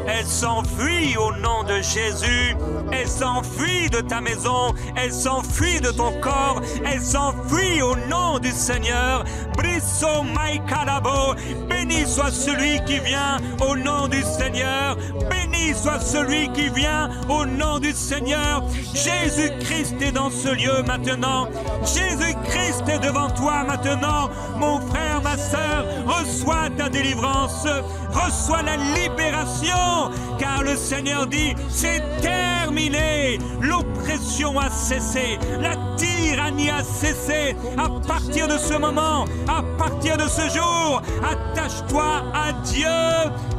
Elle s'enfuit au nom de Jésus. Elle s'enfuit de ta maison. Elle s'enfuit de ton corps. Elle s'enfuit au nom du Seigneur. Brisso Maikarabo. Béni soit celui qui vient au nom du Seigneur. Béni soit celui qui vient au nom du Seigneur. Jésus-Christ est dans ce lieu maintenant. Jésus-Christ est devant toi maintenant. Mon frère, ma sœur, reçois ta délivrance. Reçois la libération. Car le Seigneur dit, c'est terminé. L'oppression a cessé. La tyrannie a cessé. À partir de ce moment, à partir de ce jour, attache-toi à Dieu,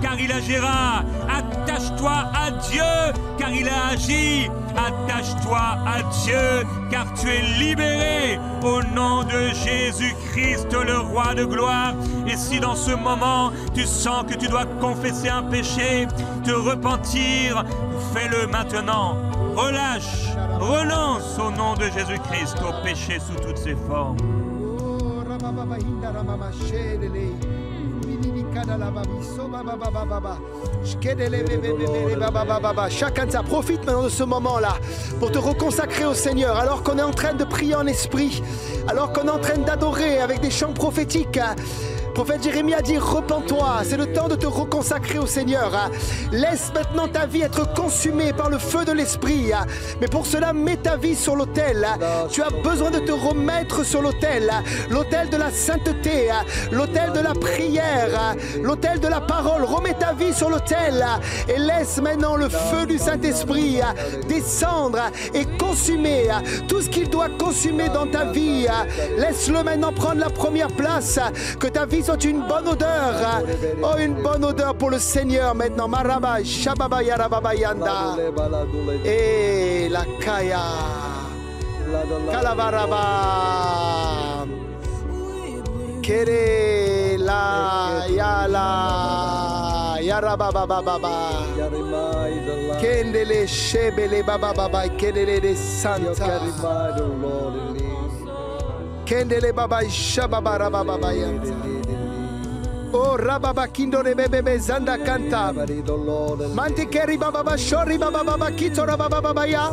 car il agira. Attache-toi à Dieu, car il a agi. Attache-toi à Dieu, car tu es libéré au nom de Jésus-Christ, le roi de gloire. Et si dans ce moment, tu sens que tu dois confesser un péché, te repentir, fais-le maintenant. Relâche, renonce au nom de Jésus-Christ au péché sous toutes ses formes. Chacun de ça, profite maintenant de ce moment-là pour te reconsacrer au Seigneur, alors qu'on est en train de prier en esprit, alors qu'on est en train d'adorer avec des chants prophétiques. Le prophète Jérémie a dit, repens-toi, c'est le temps de te reconsacrer au Seigneur. Laisse maintenant ta vie être consumée par le feu de l'Esprit. Mais pour cela, mets ta vie sur l'autel. Tu as besoin de te remettre sur l'autel. L'autel de la sainteté, l'autel de la prière, l'autel de la parole. Remets ta vie sur l'autel et laisse maintenant le feu du Saint-Esprit descendre et consumer tout ce qu'il doit consumer dans ta vie. Laisse-le maintenant prendre la première place, que ta vie soit une bonne odeur. Oh, une bonne odeur pour le Seigneur maintenant. Maraba, Shababa, Yarababa, Yanda. Et la Kaya. Kalavaraba. Kere la Yala. Yarababa Baba. Kendele Shebele Baba Baba. Kendele de Santa. Kendele Baba Shababa Rababa Yanda. Oh Rababa Kindore Bebe Zanda Kanta. Mantikeri Baba Shori Baba Kito Rababa Baba Ya.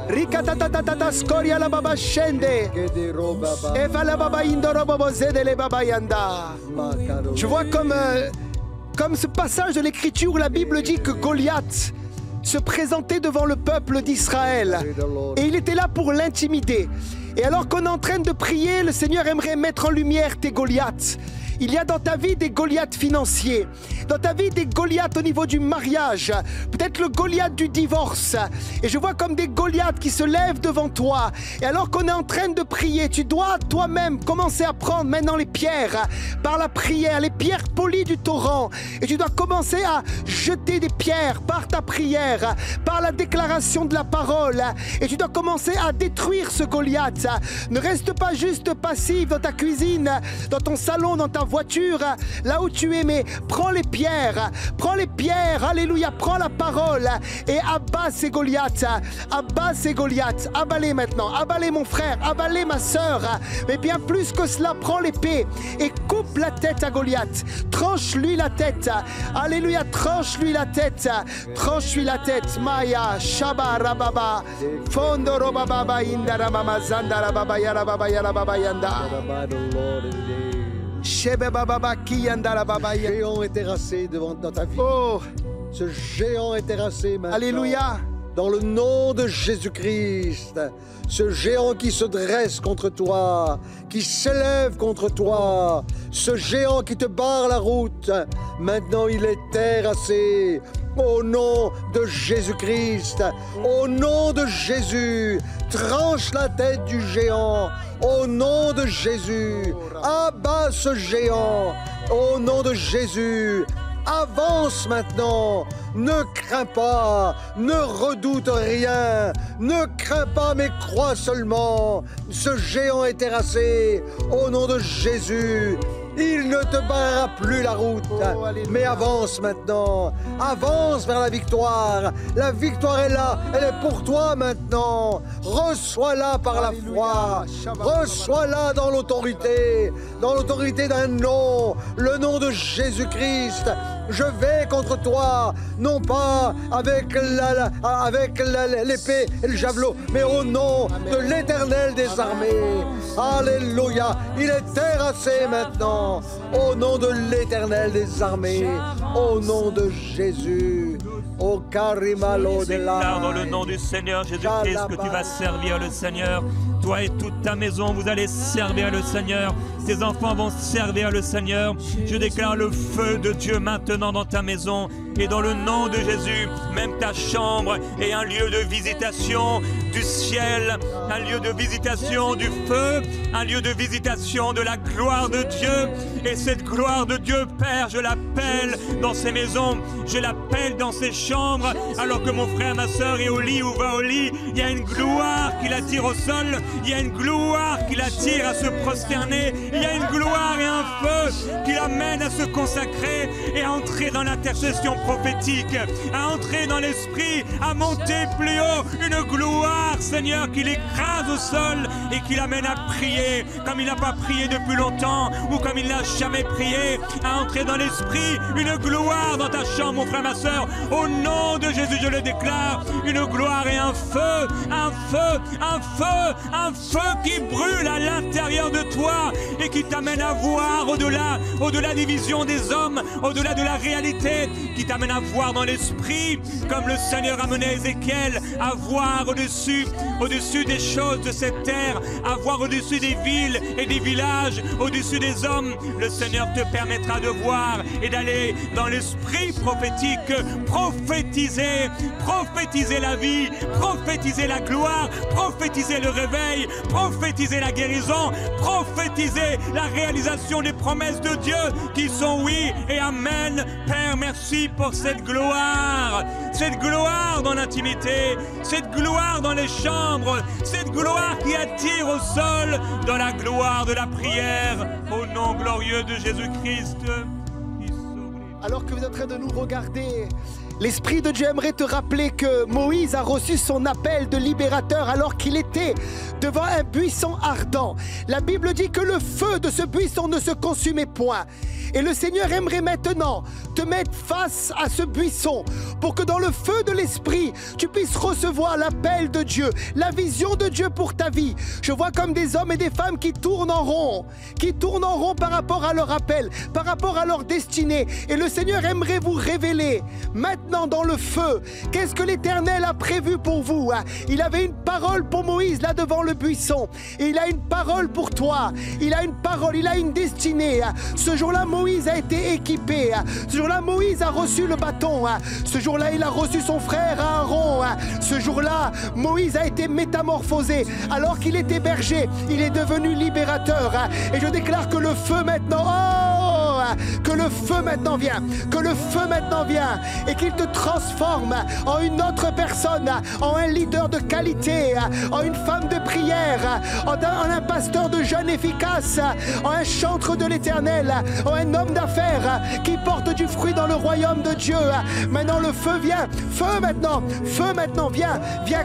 Rikatatatata Skoria la Baba Shende. Eva la Baba Indoro Bobo Zedele Baba Yanda. Je vois comme ce passage de l'Écriture où la Bible dit que Goliath se présentait devant le peuple d'Israël et il était là pour l'intimider. Et alors qu'on est en train de prier, le Seigneur aimerait mettre en lumière tes Goliaths. Il y a dans ta vie des Goliaths financiers, dans ta vie des Goliaths au niveau du mariage, peut-être le Goliath du divorce. Et je vois comme des Goliaths qui se lèvent devant toi. Et alors qu'on est en train de prier, tu dois toi-même commencer à prendre maintenant les pierres par la prière, les pierres polies du torrent. Et tu dois commencer à jeter des pierres par ta prière, par la déclaration de la parole. Et tu dois commencer à détruire ce Goliath. Ne reste pas juste passif dans ta cuisine, dans ton salon, dans ta voiture, là où tu es, mais prends les pierres, alléluia, prends la parole et abat ces Goliaths, abalez maintenant, abalez mon frère, abalez ma sœur, mais bien plus que cela, prends l'épée et coupe la tête à Goliath, tranche-lui la tête, alléluia, tranche-lui la tête, Maya, Shaba, Rababa, Fondo, Robaba, Indara, Mama, Zandara, Baba, Yarababa, Yarababa, Yanda. Ce géant est terrassé dans ta vie. Oh. Ce géant est terrassé maintenant. Alléluia. Dans le nom de Jésus-Christ, ce géant qui se dresse contre toi, qui s'élève contre toi, ce géant qui te barre la route, maintenant il est terrassé. Au nom de Jésus-Christ, au nom de Jésus, tranche la tête du géant. Au nom de Jésus, abat ce géant. Au nom de Jésus, avance maintenant. Ne crains pas, ne redoute rien. Ne crains pas, mais crois seulement. Ce géant est terrassé. Au nom de Jésus, il ne te barrera plus la route, mais avance maintenant. Avance vers la victoire. La victoire est là, elle est pour toi maintenant. Reçois-la par la foi. Reçois-la dans l'autorité d'un nom, le nom de Jésus-Christ. Je vais contre toi, non pas avec l'épée et le javelot, mais au nom de l'Éternel des armées. Alléluia. Il est terrassé maintenant. Au nom de l'Éternel des armées. Au nom de Jésus. Au Karimalo de la. Dans le nom du Seigneur Jésus-Christ que tu vas servir le Seigneur. Toi et toute ta maison, vous allez servir le Seigneur. Tes enfants vont servir le Seigneur. Je déclare le feu de Dieu maintenant dans ta maison. Et dans le nom de Jésus, même ta chambre est un lieu de visitation du ciel, un lieu de visitation du feu, un lieu de visitation de la gloire de Dieu. Et cette gloire de Dieu, Père, je l'appelle dans ces maisons, je l'appelle dans ces chambres. Alors que mon frère, ma soeur est au lit ou va au lit, il y a une gloire qui l'attire au sol, il y a une gloire qui l'attire à se prosterner, il y a une gloire et un feu qui l'amène à se consacrer et à entrer dans l'intercession prophétique, à entrer dans l'esprit, à monter plus haut, une gloire, Seigneur, qui l'écrase au sol et qui l'amène à prier comme il n'a pas prié depuis longtemps ou comme il n'a jamais prié, à entrer dans l'esprit, une gloire dans ta chambre, mon frère, ma soeur. Au nom de Jésus, je le déclare, une gloire et un feu, un feu, un feu, un feu qui brûle à l'intérieur de toi et qui t'amène à voir au-delà, au-delà des visions des hommes, au-delà de la réalité, qui t'amène à voir dans l'esprit, comme le Seigneur a mené Ézéchiel à voir au-dessus des choses de cette terre, à voir au-dessus des villes et des villages, au-dessus des hommes. Le Seigneur te permettra de voir et d'aller dans l'esprit prophétique, prophétiser, prophétiser la vie, prophétiser la gloire, prophétiser le réveil, prophétiser la guérison, prophétiser la réalisation des promesses de Dieu qui sont oui et amen. Père, merci pour cette gloire dans l'intimité, cette gloire dans les chambres, cette gloire qui attire au sol, dans la gloire de la prière, au nom glorieux de Jésus-Christ. Alors que vous êtes en train de nous regarder, l'Esprit de Dieu aimerait te rappeler que Moïse a reçu son appel de libérateur alors qu'il était devant un buisson ardent. La Bible dit que le feu de ce buisson ne se consumait point. Et le Seigneur aimerait maintenant te mettre face à ce buisson pour que dans le feu de l'Esprit, tu puisses recevoir l'appel de Dieu, la vision de Dieu pour ta vie. Je vois comme des hommes et des femmes qui tournent en rond par rapport à leur appel, par rapport à leur destinée. Et le Seigneur aimerait vous révéler maintenant dans le feu qu'est-ce que l'Éternel a prévu pour vous. Il avait une parole pour Moïse là devant le buisson. Et il a une parole pour toi. Il a une parole, il a une destinée. Ce jour-là, Moïse a été équipé. Ce jour-là, Moïse a reçu le bâton. Ce jour-là, il a reçu son frère Aaron. Ce jour-là, Moïse a été métamorphosé. Alors qu'il était berger, il est devenu libérateur. Et je déclare que le feu maintenant, que le feu maintenant vient, que le feu maintenant vient et qu'il te transforme en une autre personne, en un leader de qualité, en une femme de prière, en un pasteur de jeûne efficace, en un chantre de l'Éternel, en un homme d'affaires qui porte du fruit dans le royaume de Dieu. Maintenant le feu vient, feu maintenant, viens,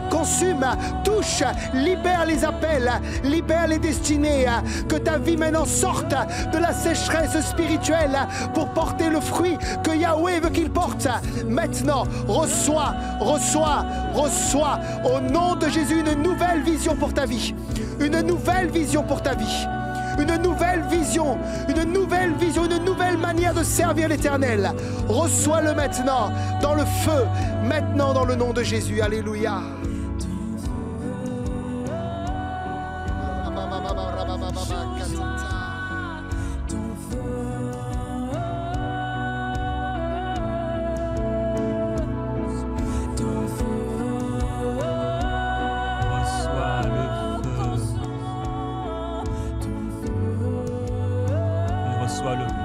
consume, touche, libère les appels, libère les destinées, que ta vie maintenant sorte de la sécheresse spirituelle pour porter le fruit que Yahweh veut qu'il porte. Maintenant, reçois au nom de Jésus une nouvelle vision pour ta vie, une nouvelle vision pour ta vie. Une nouvelle vision, une nouvelle manière de servir l'Éternel. Reçois-le maintenant, dans le feu, maintenant dans le nom de Jésus. Alléluia.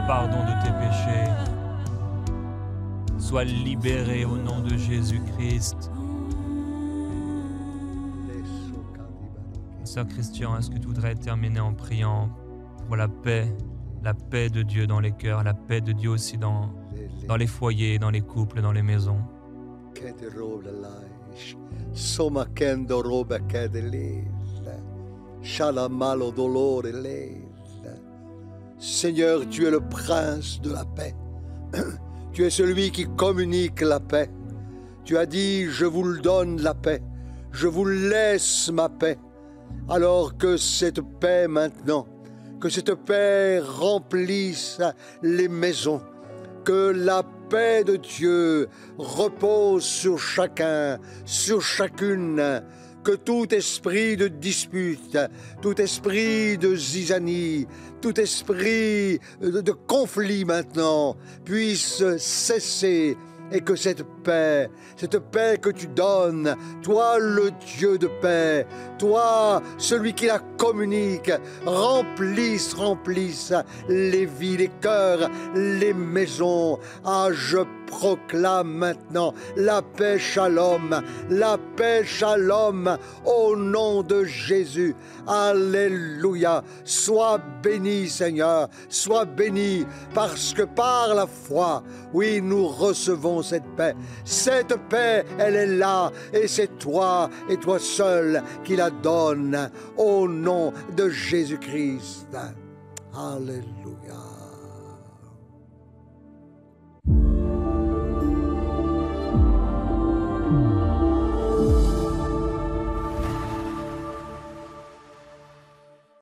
Pardon de tes péchés. Sois libéré au nom de Jésus-Christ. Sœur Christian, est-ce que tu voudrais terminer en priant pour la paix de Dieu dans les cœurs, la paix de Dieu aussi dans les foyers, dans les couples, dans les maisons? Seigneur, tu es le prince de la paix. Tu es celui qui communique la paix. Tu as dit, je vous le donne la paix. Je vous laisse ma paix. Alors que cette paix maintenant, que cette paix remplisse les maisons, que la paix de Dieu repose sur chacun, sur chacune, que tout esprit de dispute, tout esprit de zizanie, tout esprit de conflit maintenant puisse cesser et que cette paix que tu donnes, toi le Dieu de paix, toi celui qui la communique, remplisse les vies, les cœurs, les maisons. Ah, je proclame maintenant la paix shalom au nom de Jésus. Alléluia. Sois béni Seigneur, sois béni parce que par la foi, oui, nous recevons cette paix. Cette paix, elle est là et c'est toi et toi seul qui la donne au nom de Jésus-Christ. Alléluia.